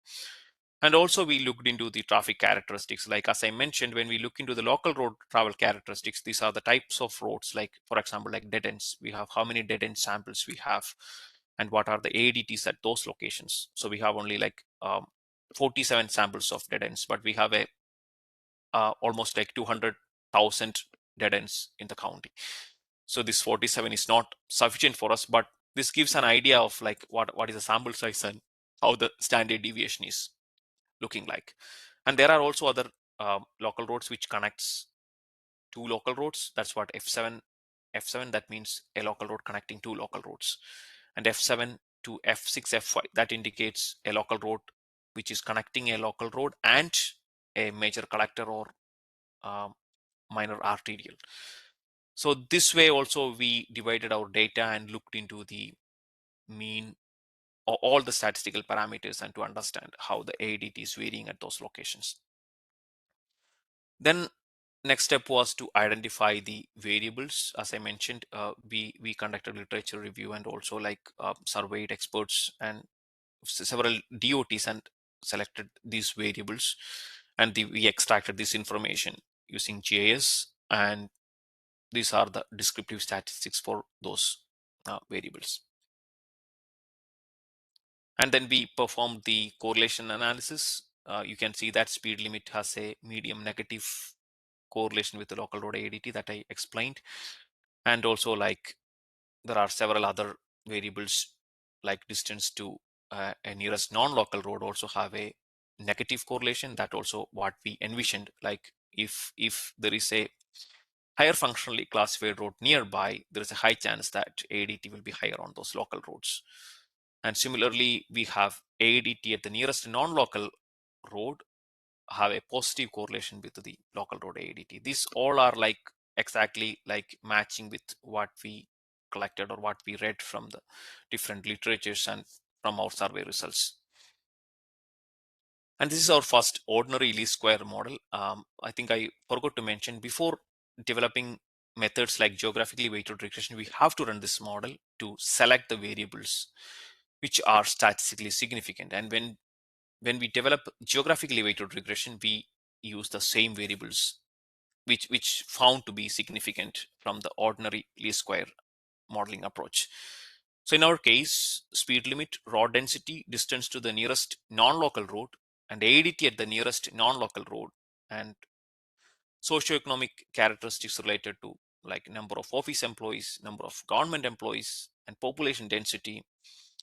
And also we looked into the traffic characteristics. Like as I mentioned, when we look into the local road travel characteristics, these are the types of roads, like for example, like dead ends. We have how many dead end samples we have and what are the ADTs at those locations. So we have only like 47 samples of dead ends, but we have a almost like 200,000 dead ends in the county. So this 47 is not sufficient for us, but this gives an idea of like what is the sample size and how the standard deviation is looking like. And there are also other local roads which connects two local roads. That's what F7 that means a local road connecting two local roads, and F7 to F6 F5 that indicates a local road which is connecting a local road and a major collector or minor arterial. So this way also we divided our data and looked into the mean or all the statistical parameters and to understand how the AADT is varying at those locations. Then next step was to identify the variables. As I mentioned, we conducted literature review and also like surveyed experts and several DOTs and selected these variables, and we extracted this information using GIS, and these are the descriptive statistics for those variables. And then we performed the correlation analysis. You can see that speed limit has a medium negative correlation with the local road AADT that I explained. And also like there are several other variables like distance to a nearest non-local road also have a negative correlation. That also what we envisioned, like if there is a higher functionally classified road nearby, there is a high chance that AADT will be higher on those local roads. And similarly, we have AADT at the nearest non-local road have a positive correlation with the local road AADT. These all are like exactly like matching with what we collected or what we read from the different literatures and from our survey results. And this is our first ordinary least square model. I think I forgot to mention, before developing methods like geographically weighted regression, we have to run this model to select the variables which are statistically significant. And when we develop geographically weighted regression, we use the same variables which found to be significant from the ordinary least square modeling approach. So in our case, speed limit, road density, distance to the nearest non-local road, and AADT at the nearest non-local road, and socioeconomic characteristics related to like number of office employees, number of government employees, and population density,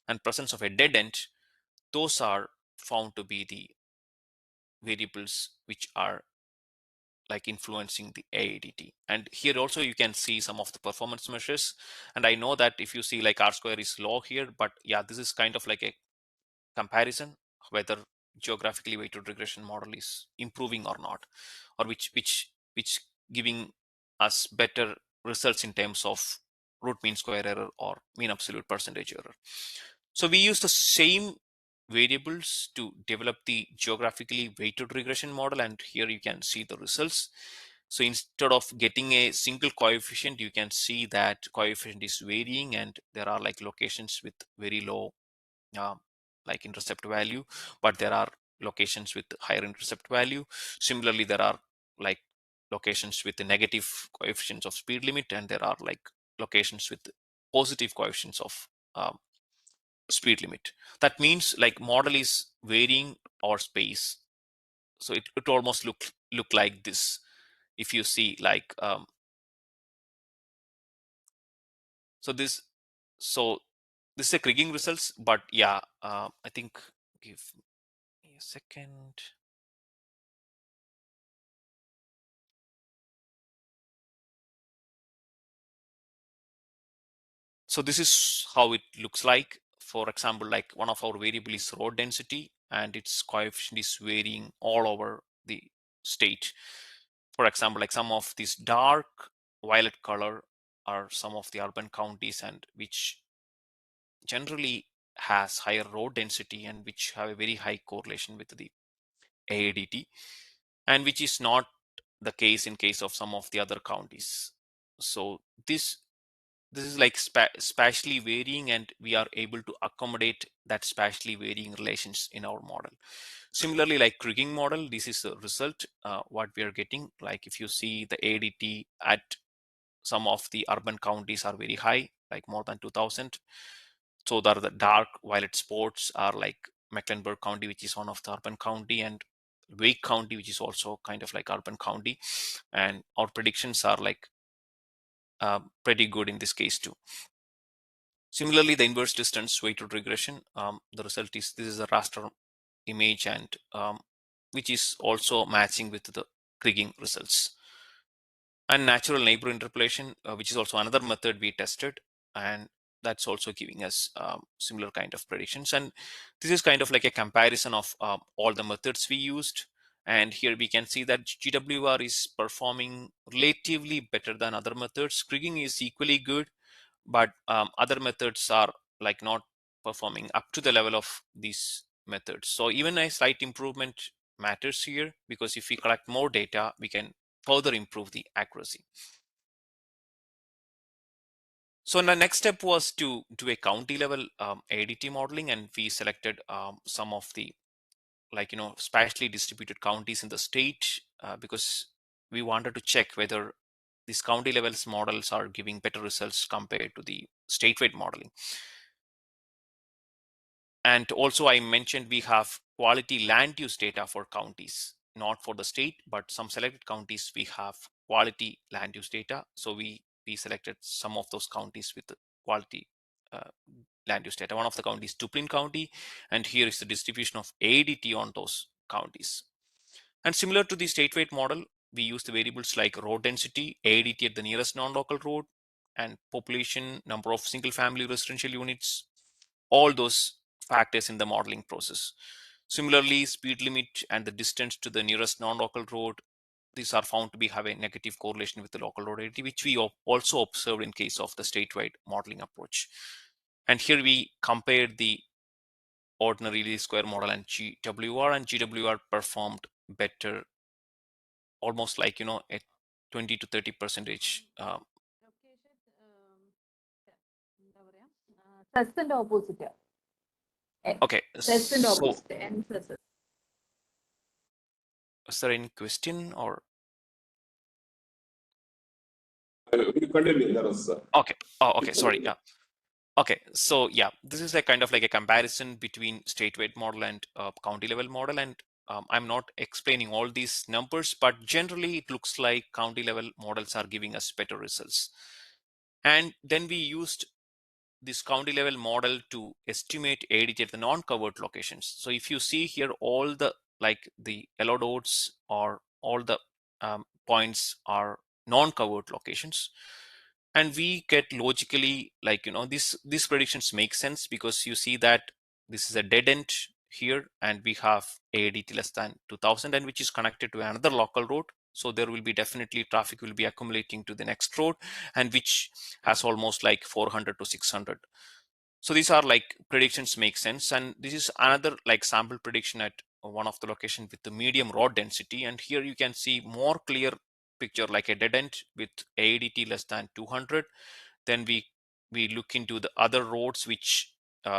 and presence of a dead end, those are found to be the variables which are like influencing the AADT. And here also you can see some of the performance measures. And I know that if you see like R square is low here, but yeah, this is kind of like a comparison whether geographically weighted regression model is improving or not, or which giving us better results in terms of root mean square error or mean absolute percentage error. So we use the same variables to develop the geographically weighted regression model, and here you can see the results. So instead of getting a single coefficient, you can see that coefficient is varying, and there are like locations with very low like intercept value, but there are locations with higher intercept value. Similarly, there are like locations with the negative coefficients of speed limit, and there are like locations with positive coefficients of speed limit. That means like model is varying over space. So it almost look like this. If you see like so this is a Kriging results, but yeah, I think give me a second. So this is how it looks like. For example, like one of our variable is road density, and its coefficient is varying all over the state. For example, like some of these dark violet color are some of the urban counties, and which generally has higher road density and which have a very high correlation with the AADT, and which is not the case in case of some of the other counties. So this is like spatially varying, and we are able to accommodate that spatially varying relations in our model. Similarly, like Kriging model, this is the result what we are getting. Like if you see the ADT at some of the urban counties are very high, like more than 2000. So there are the dark violet spots are like Mecklenburg County, which is one of the urban county, and Wake County, which is also kind of like urban county. And our predictions are like pretty good in this case too. Similarly, the inverse distance weighted regression, the result is this is a raster image, and which is also matching with the Kriging results. And natural neighbor interpolation, which is also another method we tested, and that's also giving us similar kind of predictions. And this is kind of like a comparison of all the methods we used. And here we can see that GWR is performing relatively better than other methods. Kriging is equally good, but other methods are like not performing up to the level of these methods. So even a slight improvement matters here, because if we collect more data, we can further improve the accuracy. So the next step was to do a county level ADT modeling, and we selected some of the spatially distributed counties in the state because we wanted to check whether these county levels models are giving better results compared to the statewide modeling. And also I mentioned we have quality land use data for counties, not for the state, but some selected counties we have quality land use data. So we selected some of those counties with the quality land use data. One of the counties, Duplin County, and here is the distribution of ADT on those counties. And similar to the statewide model, we use the variables like road density, AADT at the nearest non-local road, and population, number of single-family residential units, all those factors in the modeling process. Similarly, speed limit and the distance to the nearest non-local road, these are found to have a negative correlation with the local road AADT, which we also observed in case of the statewide modeling approach. And here we compared the ordinary least square model and GWR, and GWR performed better, almost like a 20 to 30%. Present opposite. Okay, Present so opposite and present. is there any question or? We continue, there is, Okay. Oh, okay. Sorry. Yeah. Okay. So yeah, this is a kind of like a comparison between statewide model and county level model, and I'm not explaining all these numbers, but generally it looks like county level models are giving us better results. And then we used this county level model to estimate AADT at the non-covered locations. So if you see here, all the yellow dots or all the points are non-covered locations, and we get logically these predictions make sense, because you see that this is a dead end here, and we have AADT less than 2000, and which is connected to another local road. So there will be definitely traffic will be accumulating to the next road, and which has almost like 400 to 600. So these are like predictions make sense. And this is another like sample prediction at one of the location with the medium road density. And here you can see more clear picture, like a dead end with AADT less than 200. Then we look into the other roads which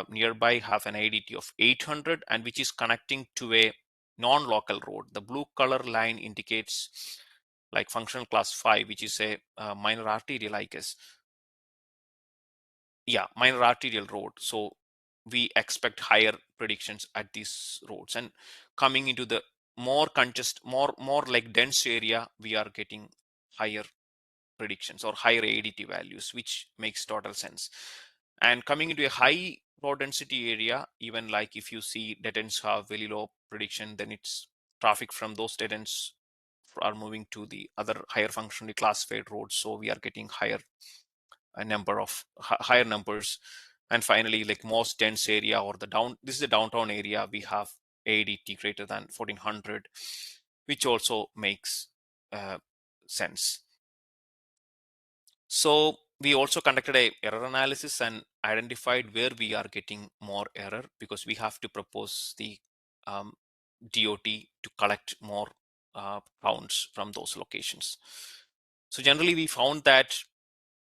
nearby have an AADT of 800, and which is connecting to a non-local road. The blue color line indicates like functional class 5, which is a minor arterial, I guess. Yeah, minor arterial road. So we expect higher predictions at these roads. And coming into the more like dense area, we are getting higher predictions or higher AADT values, which makes total sense. And coming into a high road density area, even like if you see dead ends have very low prediction, then it's traffic from those dead ends are moving to the other higher functionally classified roads. So we are getting higher higher numbers. And finally, like most dense area or this is the downtown area, we have AADT greater than 1400, which also makes sense. So we also conducted a error analysis and identified where we are getting more error, because we have to propose the DOT to collect more counts from those locations. So generally we found that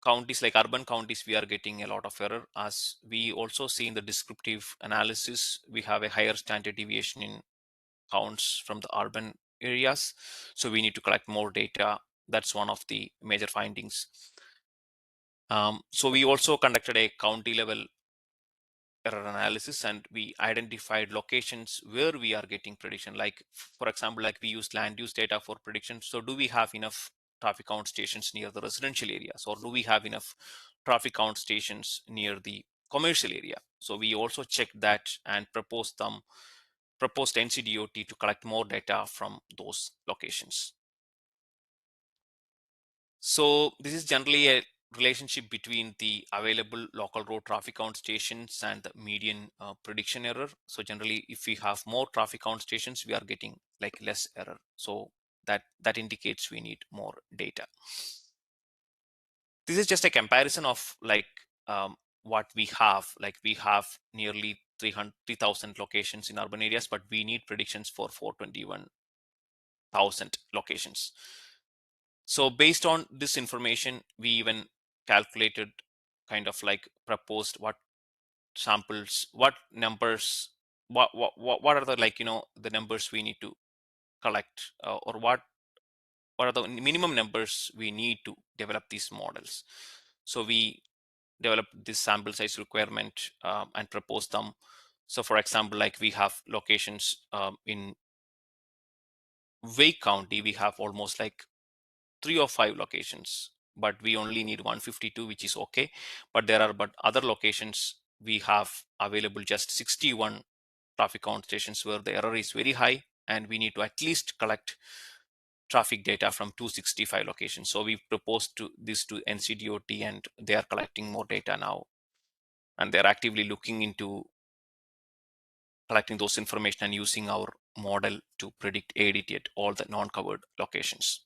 counties like urban counties, we are getting a lot of error. As we also see in the descriptive analysis, we have a higher standard deviation in counts from the urban areas. So we need to collect more data. That's one of the major findings. So we also conducted a county level error analysis, and we identified locations where we are getting prediction. Like for example, like we used land use data for prediction. So do we have enough traffic count stations near the residential areas, or do we have enough traffic count stations near the commercial area? So we also checked that and proposed NCDOT to collect more data from those locations. So this is generally a relationship between the available local road traffic count stations and the median prediction error. So generally, if we have more traffic count stations, we are getting like less error. So that indicates we need more data. This is just a comparison of like what we have. Like we have nearly 3,000 locations in urban areas, but we need predictions for 421,000 locations. So based on this information, we even calculated kind of like proposed what samples, what numbers, what are the the numbers we need to collect, or what are the minimum numbers we need to develop these models. So we developed this sample size requirement and proposed them. So for example, like we have locations in Wake County, we have almost like 3 or 5 locations, but we only need 152, which is okay. But there are other locations we have available just 61 traffic count stations where the error is very high, and we need to at least collect traffic data from 265 locations. So we proposed this to NCDOT, and they are collecting more data now, and they're actively looking into collecting those information and using our model to predict AADT at all the non-covered locations.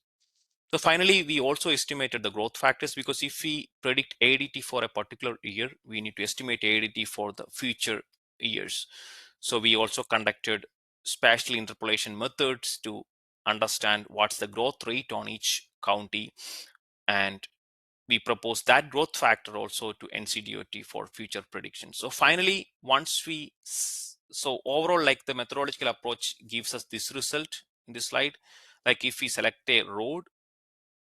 So finally, we also estimated the growth factors, because if we predict AADT for a particular year, we need to estimate AADT for the future years. So we also conducted spatial interpolation methods to understand what's the growth rate on each county, and we propose that growth factor also to NCDOT for future predictions. So finally, so overall, like the methodological approach gives us this result in this slide. Like if we select a road,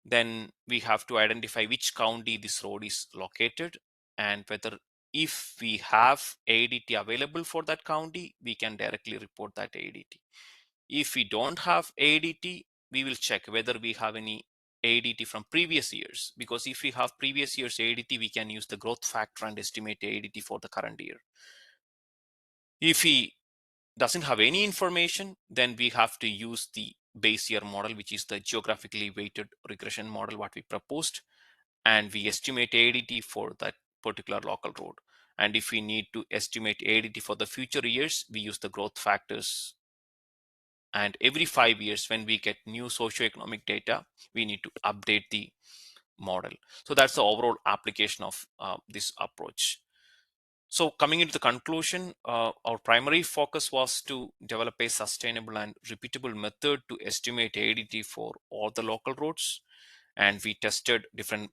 then we have to identify which county this road is located, and whether if we have AADT available for that county, we can directly report that AADT. If we don't have AADT, we will check whether we have any AADT from previous years, because if we have previous year's AADT, we can use the growth factor and estimate AADT for the current year. If we doesn't have any information, then we have to use the base year model, which is the geographically weighted regression model what we proposed, and we estimate AADT for that particular local road. And if we need to estimate AADT for the future years, we use the growth factors. And every 5 years, when we get new socioeconomic data, we need to update the model. So that's the overall application of this approach. So coming into the conclusion, our primary focus was to develop a sustainable and repeatable method to estimate AADT for all the local roads. And we tested different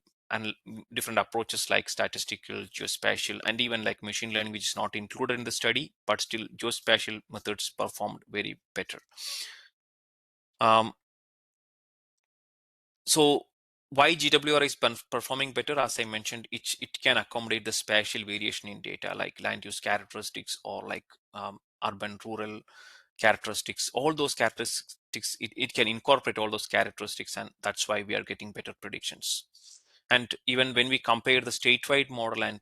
approaches like statistical, geospatial, and even like machine learning, which is not included in the study, but still geospatial methods performed very better. So why GWR is performing better? As I mentioned, it can accommodate the spatial variation in data, like land use characteristics or like urban rural characteristics. All those characteristics, it can incorporate all those characteristics, and that's why we are getting better predictions. And even when we compare the statewide model and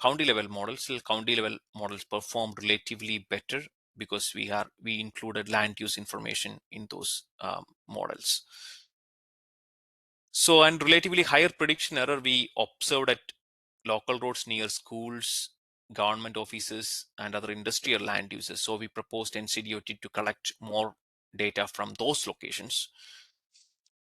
county level models, still county level models perform relatively better, because we included land use information in those models. So, and relatively higher prediction error we observed at local roads near schools, government offices, and other industrial land uses. So we proposed NCDOT to collect more data from those locations.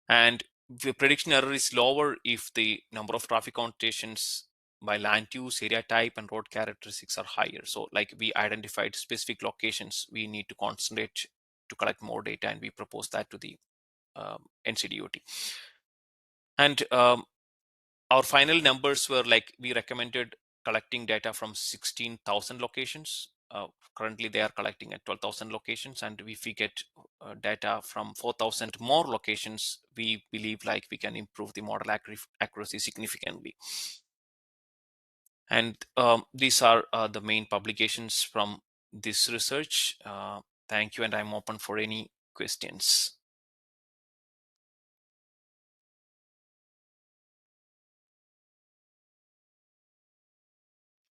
And the prediction error is lower if the number of traffic connotations by land use, area type, and road characteristics are higher. So like we identified specific locations we need to concentrate to collect more data, and we proposed that to the NCDOT. And our final numbers were like we recommended collecting data from 16,000 locations. Currently, they are collecting at 12,000 locations, and if we get data from 4,000 more locations, we believe like we can improve the model accuracy significantly. And these are the main publications from this research. Thank you, and I'm open for any questions.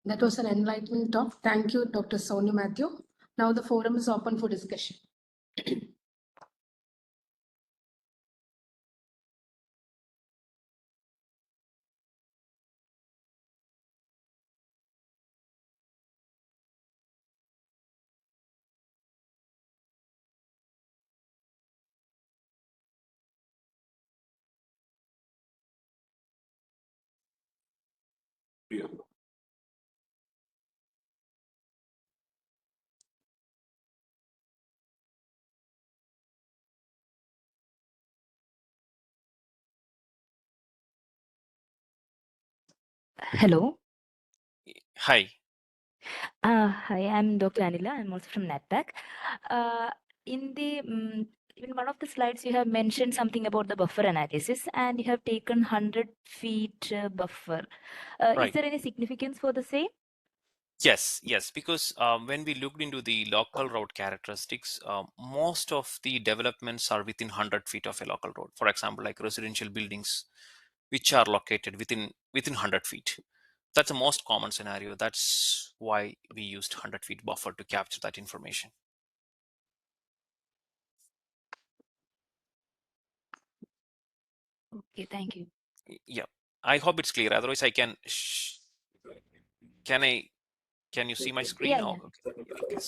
That was an enlightening talk. Thank you, Dr. Sonu Mathew. Now the forum is open for discussion. Yeah. Hello. Hi. Hi, I'm Dr. Anila. I'm also from NATPAC. In one of the slides, you have mentioned something about the buffer analysis, and you have taken 100 feet buffer. Right. Is there any significance for the same? Yes, because when we looked into the local road characteristics, most of the developments are within 100 feet of a local road. For example, like residential buildings, which are located within 100 feet. That's the most common scenario. That's why we used 100 feet buffer to capture that information. Okay, thank you. Yeah, I hope it's clear. Otherwise, I can. Can you see my screen? Yeah, Oh, yeah. okay.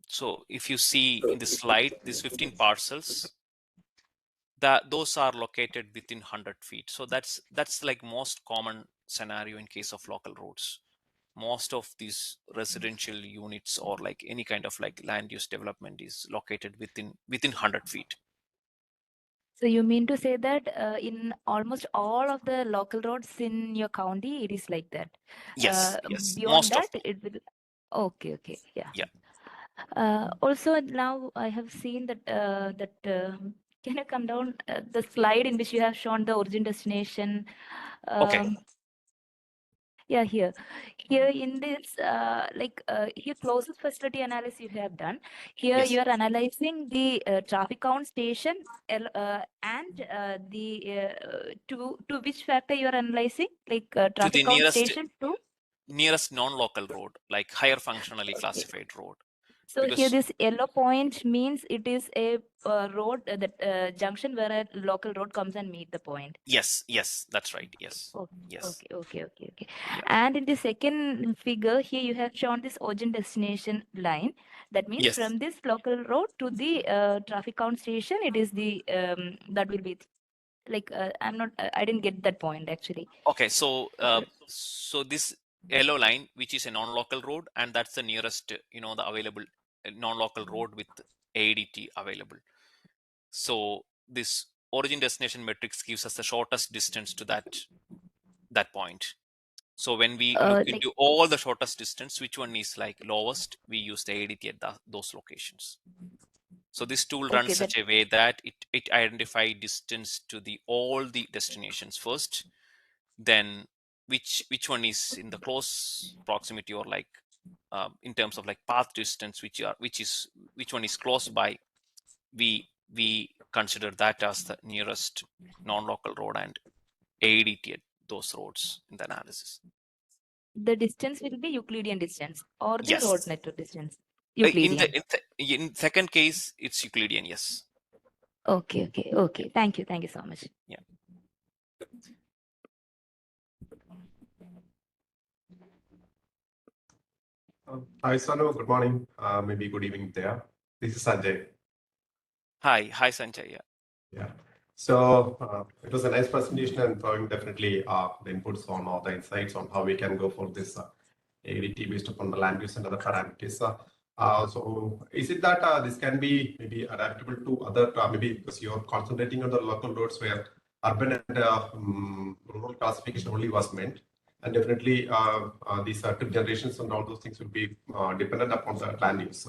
So if you see in the slide, these 15 parcels, those are located within 100 feet. So that's like most common scenario in case of local roads. Most of these residential units or like any kind of like land use development is located within 100 feet. So you mean to say that in almost all of the local roads in your county, it is like that? Yes, yes, Beyond most of that, them. it will. Okay, okay, yeah. Yeah. Also, now I have seen that can you come down the slide in which you have shown the origin destination? Okay. Yeah, here in this here closest facility analysis you have done. Here Yes. you are analyzing the traffic count station and to which factor you are analyzing, like To traffic the count station to. nearest non-local road, like higher functionally classified road. So here Because this yellow point means it is a road that junction where a local road comes and meet the point. yes, that's right. Yes. Okay, Yes. okay. Yeah. And in the second figure, here you have shown this origin destination line. That means Yes. from this local road to the traffic count station, it is the that will be like I didn't get that point actually. Okay. So this yellow line, which is a non-local road, and that's the nearest, the available non-local road with AADT available. So this origin destination matrix gives us the shortest distance to that point. So when we look Like into all the shortest distance, which one is like lowest, we use the AADT at those locations. So this tool runs okay, that such a way that it identifies distance to all the destinations first, then which one is in the close proximity, or like in terms of like path distance, which one is close by, we consider that as the nearest non-local road and AADT at those roads in the analysis. the distance will be Euclidean distance or the road Yes. network distance. In Euclidean. in second case, it's Euclidean. Yes. Okay. Thank you so much. Yeah. Hi, Sonu. Good morning. Maybe good evening there. This is Sanjay. Hi, Sanjay. Yeah. Yeah. So it was a nice presentation and throwing definitely the inputs on all the insights on how we can go for this ADT based upon the land use and other parameters. So is it that this can be maybe adaptable to other, maybe because you're concentrating on the local roads where urban and rural classification only was meant, and definitely these tip generations and all those things will be dependent upon the land use.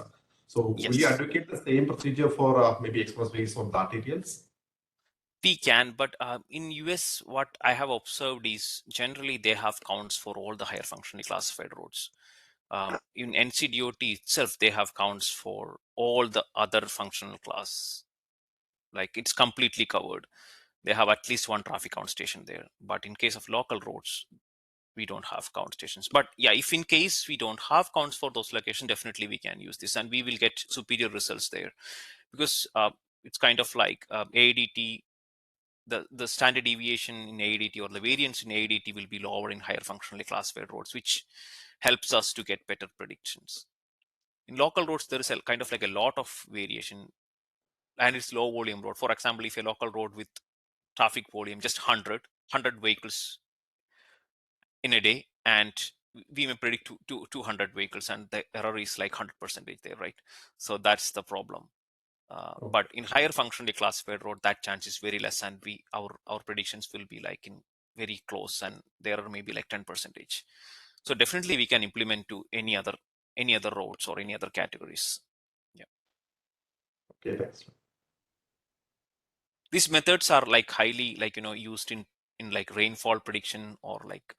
So will you Yes. advocate the same procedure for maybe expressways or the arterials? We can, but in US, what I have observed is generally they have counts for all the higher functionally classified roads. In NCDOT itself, they have counts for all the other functional class. Like it's completely covered. They have at least one traffic count station there. But in case of local roads, we don't have count stations. But yeah, if in case we don't have counts for those locations, definitely we can use this and we will get superior results there, because it's kind of like AADT, the standard deviation in AADT or the variance in AADT will be lower in higher functionally classified roads, which helps us to get better predictions. In local roads, there is a kind of like a lot of variation, and it's low volume road. For example, if a local road with traffic volume just 100 vehicles in a day, and we may predict 200 vehicles, and the error is like 100% there, right? So that's the problem. But in higher functionally classified road, that chance is very less, and our predictions will be like in very close, and there are maybe like 10%. So definitely we can implement to any other roads or any other categories. Yeah. Okay, thanks. These methods are like highly like used in like rainfall prediction or like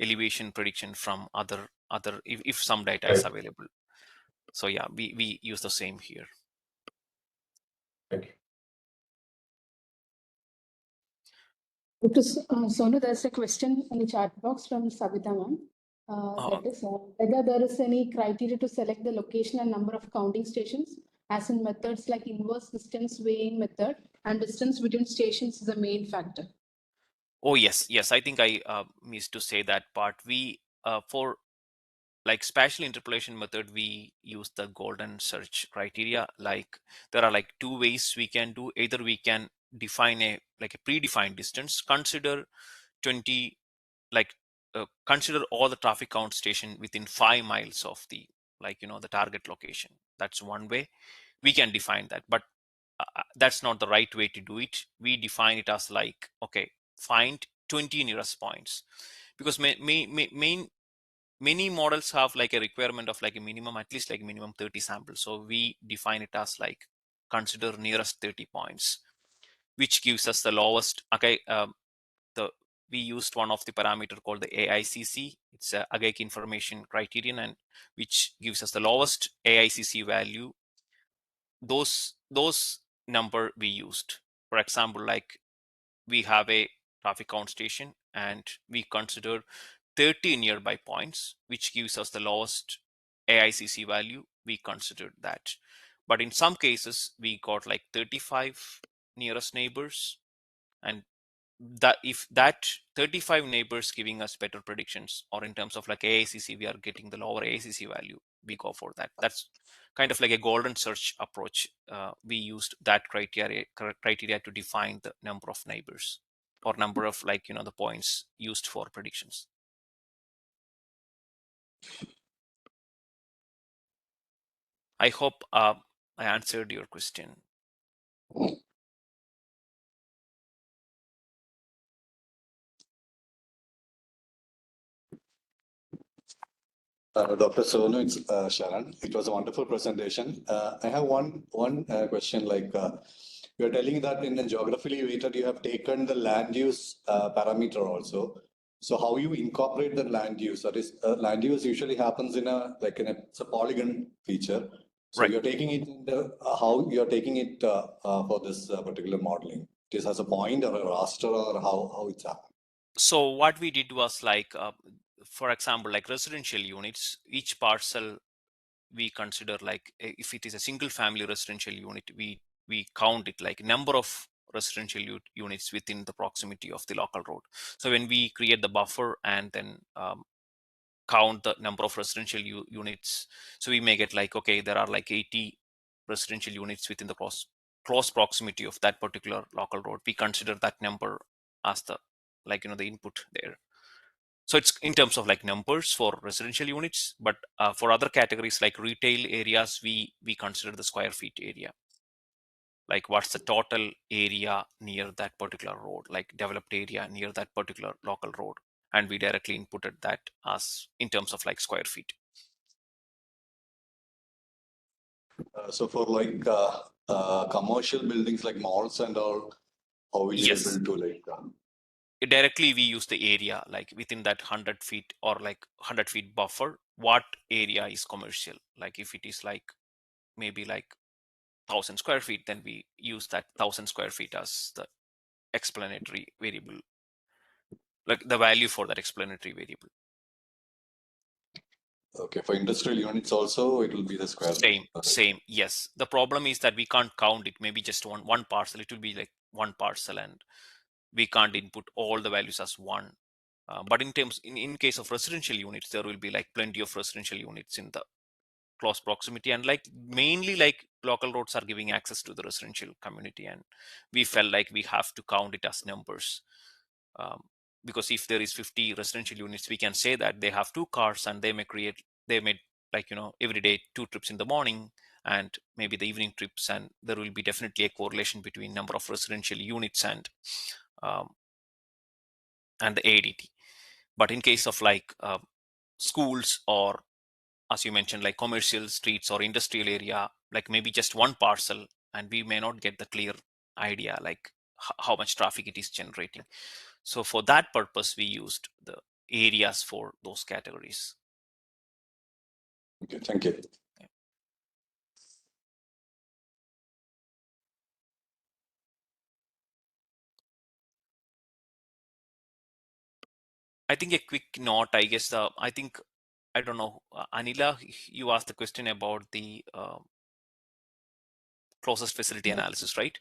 elevation prediction from other if some data is Right. available. So yeah, we use the same here. Thank you. Dr. Sonu, there's a question in the chat box from Savita ma'am. That is whether there is any criteria to select the location and number of counting stations, as in methods like inverse distance weighing method and distance between stations is a main factor. Oh yes, yes. I think I missed to say that part. We for like spatial interpolation method, we use the golden search criteria. Like there are like two ways we can do. Either we can define a predefined distance, consider 20, like consider all the traffic count station within 5 miles of the the target location. That's one way we can define that, but that's not the right way to do it. We define it as like, okay, find 20 nearest points, because many models have like a requirement of like a minimum, at least like minimum 30 samples. So we define it as like consider nearest 30 points, which gives us the lowest. Okay, we used one of the parameter called the AICC. It's a AGEC information criterion, and which gives us the lowest AICC value. Those number we used. For example, like we have a traffic count station and we consider 30 nearby points, which gives us the lowest AICC value. We considered that. But in some cases, we got like 35 nearest neighbors, and that if that 35 neighbors giving us better predictions, or in terms of like AICC, we are getting the lower AICC value, we go for that. That's kind of like a golden search approach. We used that criteria to define the number of neighbors, or number of the points used for predictions. I hope I answered your question. Dr. Sonu, it's Sharan. It was a wonderful presentation. I have one question. Like you're telling that in a geographically weighted, you have taken the land use parameter also. So how you incorporate the land use? That is, land use usually happens in it's a polygon feature. So Right. you're taking it in the how you're taking it for this particular modeling. It is as a point or a raster, or how it's happening. So what we did was like, for example, like residential units, each parcel we consider like, if it is a single family residential unit, we count it like number of residential units within the proximity of the local road. So when we create the buffer and then count the number of residential units, so we make it like, okay, there are like 80 residential units within the close proximity of that particular local road. We consider that number as the the input there. So it's in terms of like numbers for residential units, but for other categories like retail areas, we consider the square feet area. Like what's the total area near that particular road, like developed area near that particular local road, and we directly inputted that as in terms of like square feet. So for like commercial buildings like malls and all, how will you Yes. able to like? Directly we use the area, like within that 100 feet or like 100 feet buffer, what area is commercial. Like if it is like maybe like 1,000 square feet, then we use that 1,000 square feet as the explanatory variable, like the value for that explanatory variable. Okay, for industrial units also, it will be the square. Same. Yes. The problem is that we can't count it. Maybe just one parcel. It will be like one parcel, and we can't input all the values as one. But in case of residential units, there will be like plenty of residential units in the close proximity, and like mainly like local roads are giving access to the residential community, and we felt like we have to count it as numbers. Because if there is 50 residential units, we can say that they have 2 cars and they may like every day 2 trips in the morning and maybe the evening trips, and there will be definitely a correlation between number of residential units and the AADT. But in case of like schools, or as you mentioned, like commercial streets or industrial area, like maybe just one parcel, and we may not get the clear idea like how much traffic it is generating. So for that purpose, we used the areas for those categories. Okay, thank you. I think a quick note, I guess, I think, I don't know, Anila, you asked the question about the closest facility analysis, right?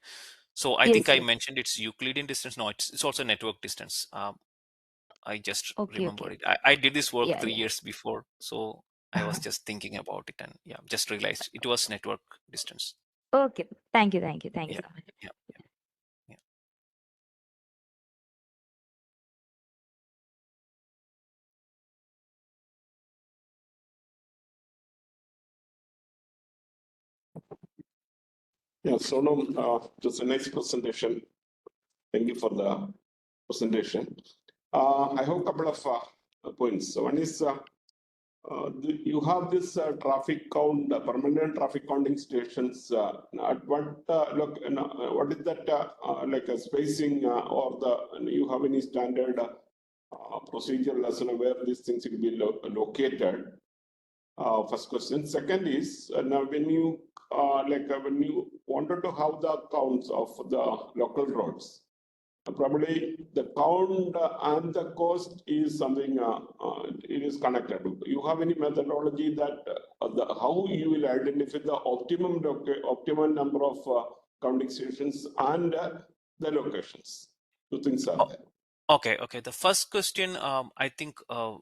So I think Yes, I yes. mentioned it's Euclidean distance. No, it's also network distance. I just Okay, remembered okay. it. I did this work Yeah, 3 yeah. years before, so I was just thinking about it and yeah, just realized it was network distance. Okay. Thank you, thank you, thank you Yeah, so much. yeah, yeah. Yeah, Sonu, just the next presentation. Thank you for the presentation. I have a couple of points. So one is you have this traffic count, permanent traffic counting stations. At what what is that like a spacing or the you have any standard procedural lesson where these things will be located? First question. Second is now when you when you wanted to have the counts of the local roads, probably the count and the cost is something it is connected. You have any methodology that how you will identify the optimum number of counting stations and the locations? Two things are there. Okay. The first question, I think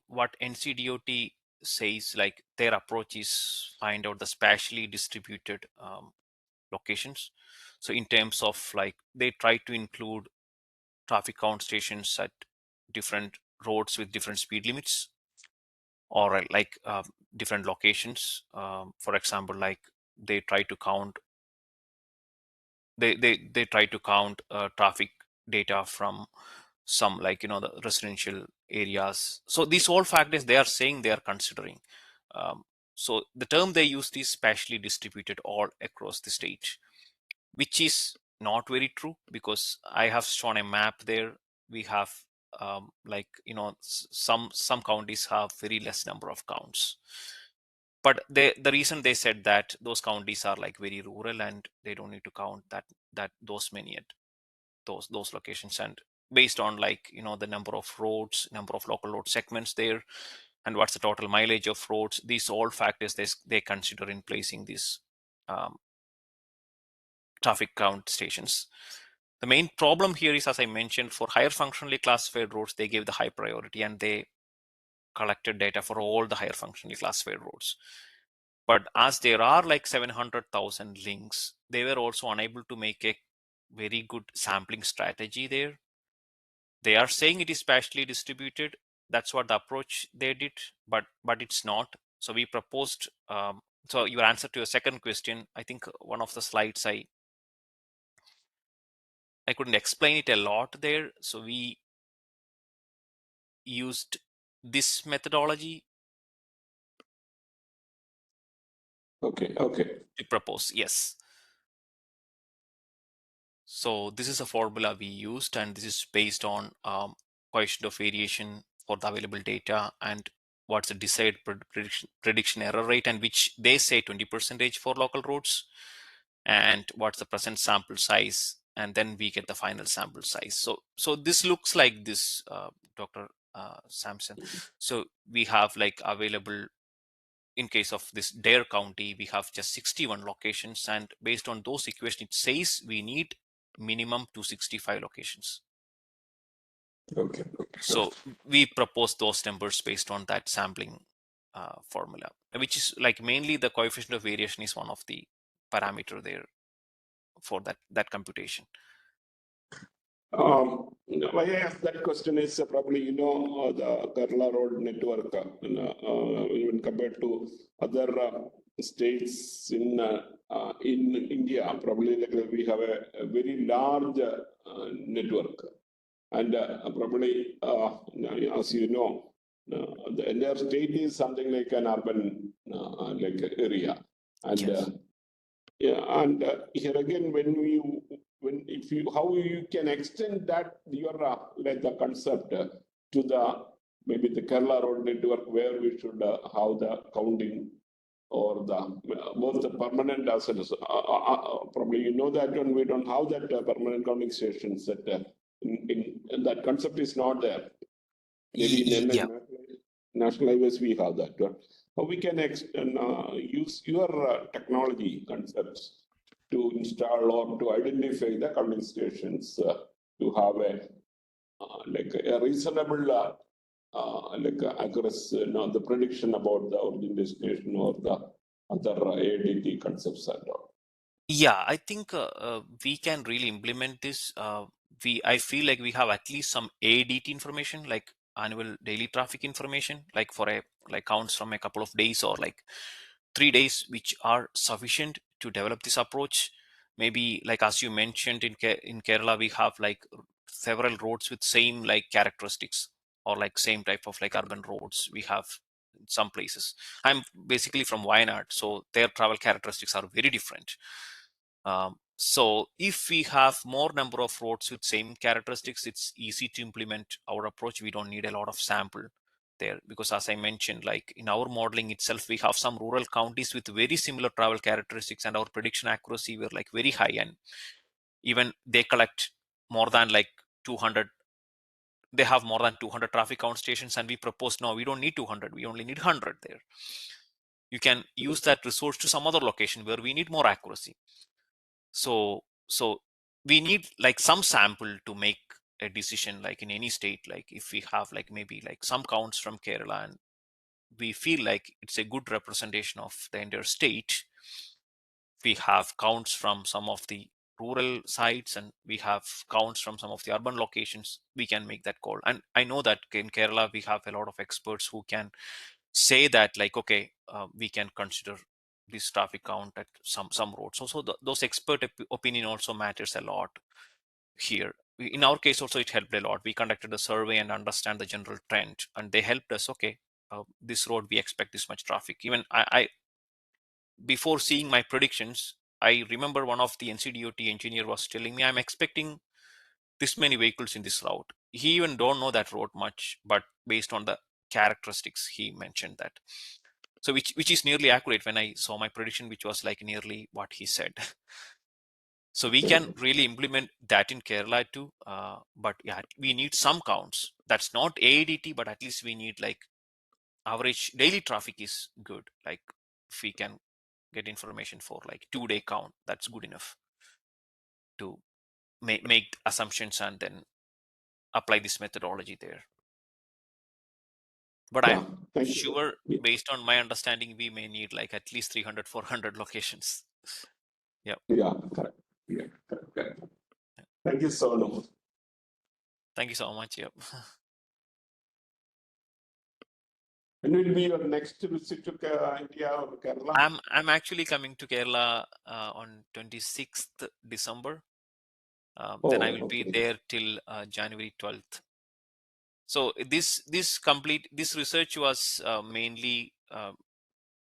what NCDOT says, like their approach is find out the spatially distributed locations. So in terms of like they try to include traffic count stations at different roads with different speed limits, or like different locations. For example, like they try to count they try to count traffic data from some, like the residential areas. So these all factors they are saying they are considering. um, so the term they used is spatially distributed all across the state, which is not very true, because I have shown a map there. We have like some counties have very less number of counts, but the reason they said that those counties are like very rural and they don't need to count those many at those locations, and based on like the number of roads, number of local road segments there, and what's the total mileage of roads, these all factors they consider in placing these um, traffic count stations. The main problem here is, as I mentioned, for higher functionally classified roads they gave the high priority and they collected data for all the higher functionally classified roads. But as there are like 700,000 links, they were also unable to make a very good sampling strategy there. They are saying it is spatially distributed. That's what the approach they did, but it's not. So we proposed. So your answer to your second question, I think one of the slides I couldn't explain it a lot there. So we used this methodology Okay. to propose. Yes. So this is a formula we used, and this is based on coefficient of variation for the available data and what's the desired prediction error rate, and which they say 20% for local roads, and what's the present sample size, and then we get the final sample size. So this looks like this, Dr. Sampson. So we have like available, in case of this Dare County, we have just 61 locations, and based on those equations, it says we need minimum 265 locations. Okay. So we propose those numbers based on that sampling formula, which is like mainly the coefficient of variation is one of the parameter there for that computation. Why I asked that question is probably the Kerala road network even compared to other states in India, probably like we have a very large network, and probably as you know, the entire state is something like an urban like area, and Yes. yeah, and here again, if you how you can extend that your like the concept to the maybe the Kerala road network where we should have the counting or the both the permanent as well as probably that one we don't have that permanent counting stations that in that concept is not there. Maybe in Yeah. national highways we have that. How we can use your technology concepts to install or to identify the counting stations to have a like a reasonable accuracy, the prediction about the origin destination or the other AADT concepts and all. Yeah, I think we can really implement this. I feel like we have at least some AADT information, like annual daily traffic information, like for like counts from a couple of days or like 3 days, which are sufficient to develop this approach. Maybe like as you mentioned in Kerala, we have like several roads with same like characteristics or like same type of like urban roads we have in some places. I'm basically from Wayanad, so their travel characteristics are very different. So if we have more number of roads with same characteristics, it's easy to implement our approach. We don't need a lot of sample there, because as I mentioned, like in our modeling itself, we have some rural counties with very similar travel characteristics, and our prediction accuracy were like very high, and even they collect more than like 200. They have more than 200 traffic count stations, and we propose, no, we don't need 200, we only need 100 there. You can use that resource to some other location where we need more accuracy. So we need like some sample to make a decision, like in any state. Like if we have like maybe like some counts from Kerala and we feel like it's a good representation of the entire state, we have counts from some of the rural sites and we have counts from some of the urban locations, we can make that call. And I know that in Kerala we have a lot of experts who can say that, like, okay, we can consider this traffic count at some roads. So those expert opinion also matters a lot here. In our case also, it helped a lot. We conducted a survey and understand the general trend, and they helped us. Okay, this road we expect this much traffic. Even I before seeing my predictions, I remember one of the NCDOT engineer was telling me, I'm expecting this many vehicles in this route. He even don't know that road much, but based on the characteristics, he mentioned that. So which is nearly accurate when I saw my prediction, which was like nearly what he said. So we can really implement that in Kerala too. But yeah, we need some counts. That's not AADT, but at least we need like average daily traffic is good. Like if we can get information for like 2-day count, that's good enough to make assumptions and then apply this methodology there. But Yeah, I'm thank you. sure, based on my understanding, we may need like at least 300, 400 locations. Yeah. Yeah, correct. Yeah, correct. Thank you, Sonu. Thank you so much. Yep. When will be your next visit to India or Kerala? I'm actually coming to Kerala on 26th December. Then I will be there till January 12th. So this research was mainly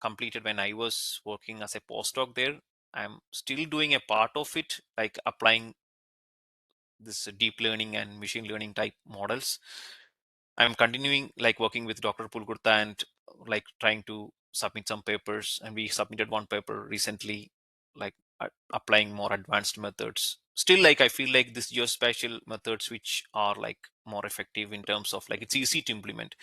completed when I was working as a postdoc there. I'm still doing a part of it, like applying this deep learning and machine learning type models. I'm continuing like working with Dr. Pulgurta and like trying to submit some papers, and we submitted one paper recently, like applying more advanced methods. Still, like I feel like this geospatial methods, which are like more effective in terms of like it's easy to implement.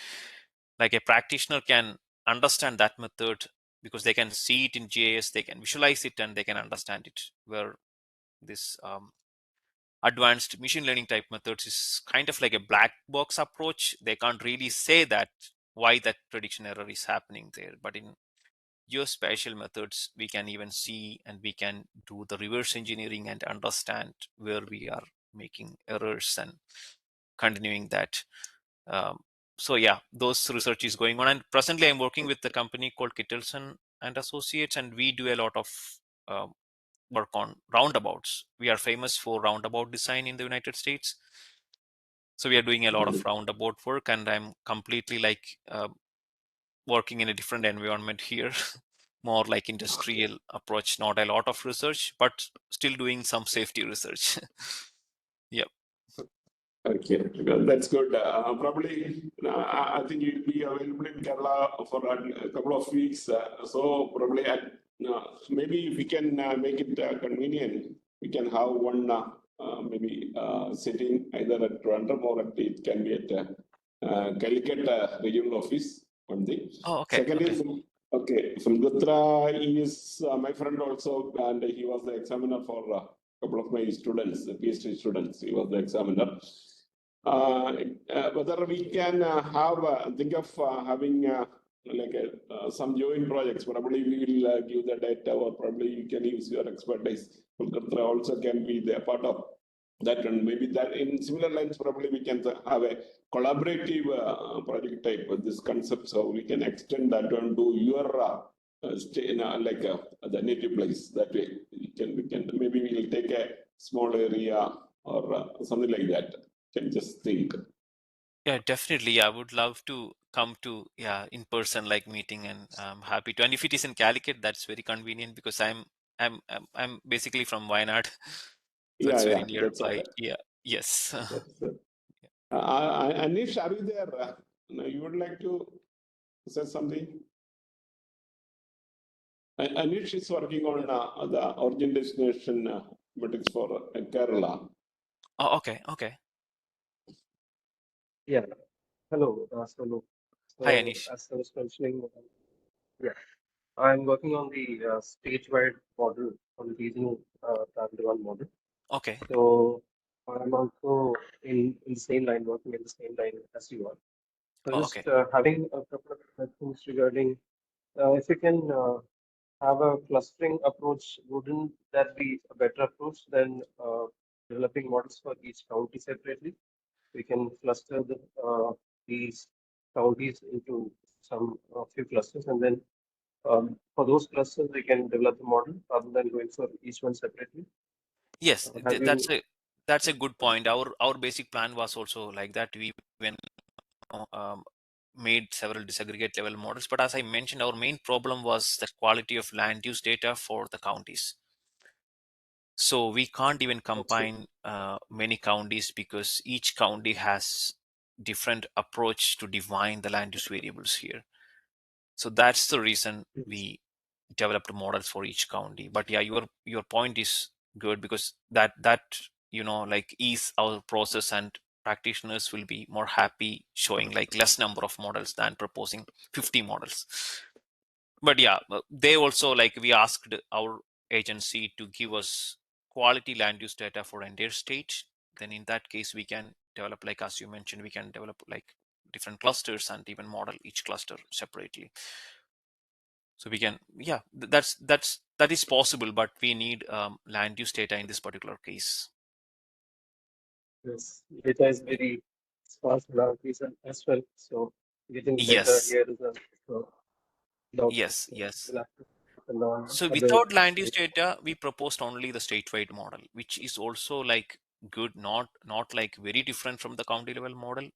Like a practitioner can understand that method because they can see it in GIS, they can visualize it, and they can understand it. Where this advanced machine learning type methods is kind of like a black box approach. They can't really say that why that prediction error is happening there. But in geospatial methods, we can even see and we can do the reverse engineering and understand where we are making errors and continuing that. So yeah, those research is going on. And presently I'm working with the company called Kittelson and Associates, and we do a lot of work on roundabouts. We are famous for roundabout design in the United States. So we are doing a lot of roundabout work, and I'm completely like working in a different environment here, more like industrial approach, not a lot of research, but still doing some safety research. Yep. Okay, well, that's good. Probably, I think you'll be available in Kerala for a couple of weeks. So probably, maybe if we can make it convenient, we can have one maybe sitting either at Trivandrum or it can be at Calicut regional office. One thing. Oh, okay. Second Okay. is from Gutra. He is my friend also, and he was the examiner for a couple of my students, PhD students. He was the examiner. Whether we can think of having some joint projects. Probably we will give the data, or probably you can use your expertise. Gutra also can be the part of that, and maybe that in similar lines, probably we can have a collaborative project type with this concept, so we can extend that one to your stay in the native place. That way, we can maybe we'll take a small area or something like that. Can just think. Yeah, definitely. I would love to come to in person like meeting, and I'm happy to. And if it is in Calicut, that's very convenient because I'm basically from Wayanad, so it's very That's all nearby. right. Yeah. Yes. Anish, are you there? You would like to say something? Anish is working on the origin destination metrics for Kerala. Oh, okay. Okay. Yeah. Hello, Sonu. Hi, So, Anish. as I was mentioning, yeah, I'm working on the stage-wide model, on the regional target model. Okay. So, I'm also in the same line, working in the same line as you are. So, Oh, just okay. having a couple of questions regarding if you can have a clustering approach, wouldn't that be a better approach than developing models for each county separately? We can cluster these counties into some few clusters, and then for those clusters we can develop the model rather than going for each one separately. Yes, Have you? that's a good point. Our basic plan was also like that. We when um, made several disaggregate level models, but as I mentioned, our main problem was the quality of land use data for the counties. So we can't even combine many counties because each county has different approach to define the land use variables here. So that's the reason we developed models for each county. But yeah, your point is good because that like ease our process, and practitioners will be more happy showing like less number of models than proposing 50 models. But yeah, they also, like, we asked our agency to give us quality land use data for entire state. Then in that case we can develop, like as you mentioned, we can develop like different clusters and even model each cluster separately. So we can, that is possible, but we need land use data in this particular case. Yes, data is very sparse nowadays as well. So getting data Yes. here is a doubt. Yes. So Yes. we'll have to depend on So other without land use data. data, we proposed only the statewide model, which is also like good, not like very different from the county level model.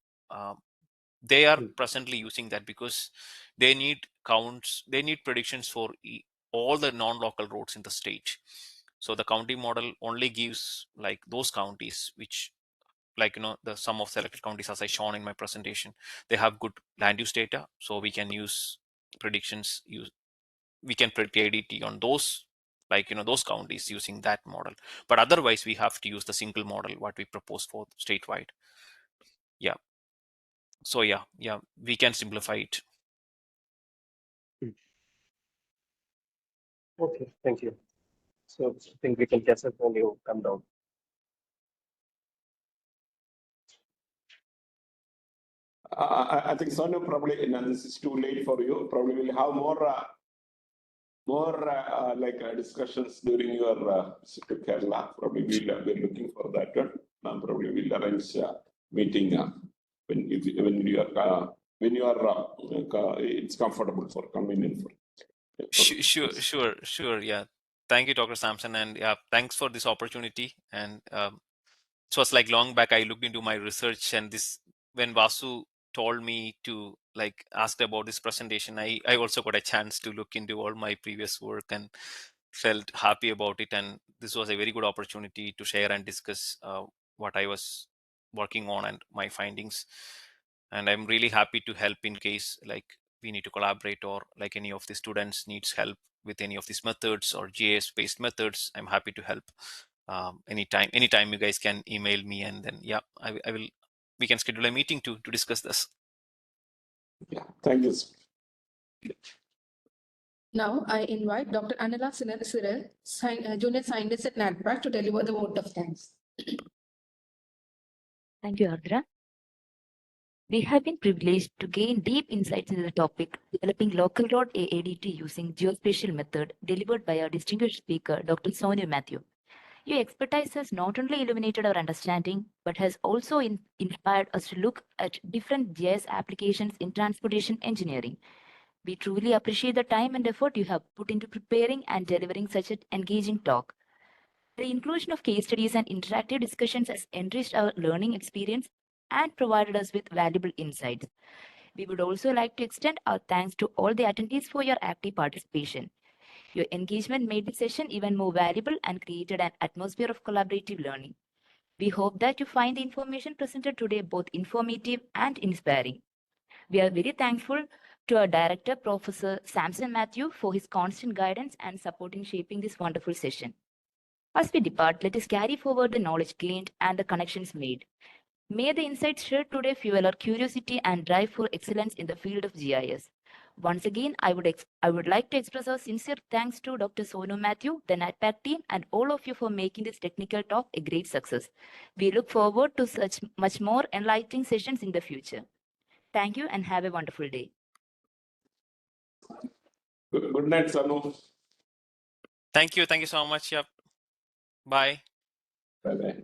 They are presently using that because they need counts, they need predictions for all the non-local roads in the state. So the county model only gives like those counties which, like, the sum of selected counties, as I shown in my presentation, they have good land use data, so we can use predictions, we can predict AADT on those, like, those counties using that model. But otherwise we have to use the single model what we propose for statewide. Yeah. So yeah, we can simplify it. Okay, thank you. So I think we can catch up when you come down. I think Sonu probably, this is too late for you. Probably we'll have more discussions during your visit to Kerala. Probably we're looking for that one. Probably we'll arrange a meeting when you are it's comfortable for convenient for. Sure. Yeah. Thank you, Dr. Sampson, and yeah, thanks for this opportunity. And it was like long back I looked into my research, and this, when Vasu told me to like ask about this presentation, I also got a chance to look into all my previous work and felt happy about it. And this was a very good opportunity to share and discuss what I was working on and my findings. And I'm really happy to help in case like we need to collaborate, or like any of the students needs help with any of these methods or GIS based methods. I'm happy to help. Anytime you guys can email me, and then yeah, I will, we can schedule a meeting to discuss this. Yeah, thank you. Now I invite Dr. Anila Cyril, Junior Scientist at NATPAC, to deliver the vote of thanks. Thank you, Ardra. We have been privileged to gain deep insights into the topic, developing local road AADT using geospatial method, delivered by our distinguished speaker, Dr. Sonu Mathew. Your expertise has not only illuminated our understanding, but has also inspired us to look at different GIS applications in transportation engineering. We truly appreciate the time and effort you have put into preparing and delivering such an engaging talk. The inclusion of case studies and interactive discussions has enriched our learning experience and provided us with valuable insights. We would also like to extend our thanks to all the attendees for your active participation. Your engagement made the session even more valuable and created an atmosphere of collaborative learning. We hope that you find the information presented today both informative and inspiring. We are very thankful to our director, Professor Samson Mathew, for his constant guidance and support in shaping this wonderful session. As we depart, let us carry forward the knowledge gained and the connections made. May the insights shared today fuel our curiosity and drive for excellence in the field of GIS. Once again, I would like to express our sincere thanks to Dr. Sonu Mathew, the NATPAC team, and all of you for making this technical talk a great success. We look forward to such much more enlightening sessions in the future. Thank you and have a wonderful day. Good night, Sonu. Thank you so much. Yep. Bye. Bye-bye.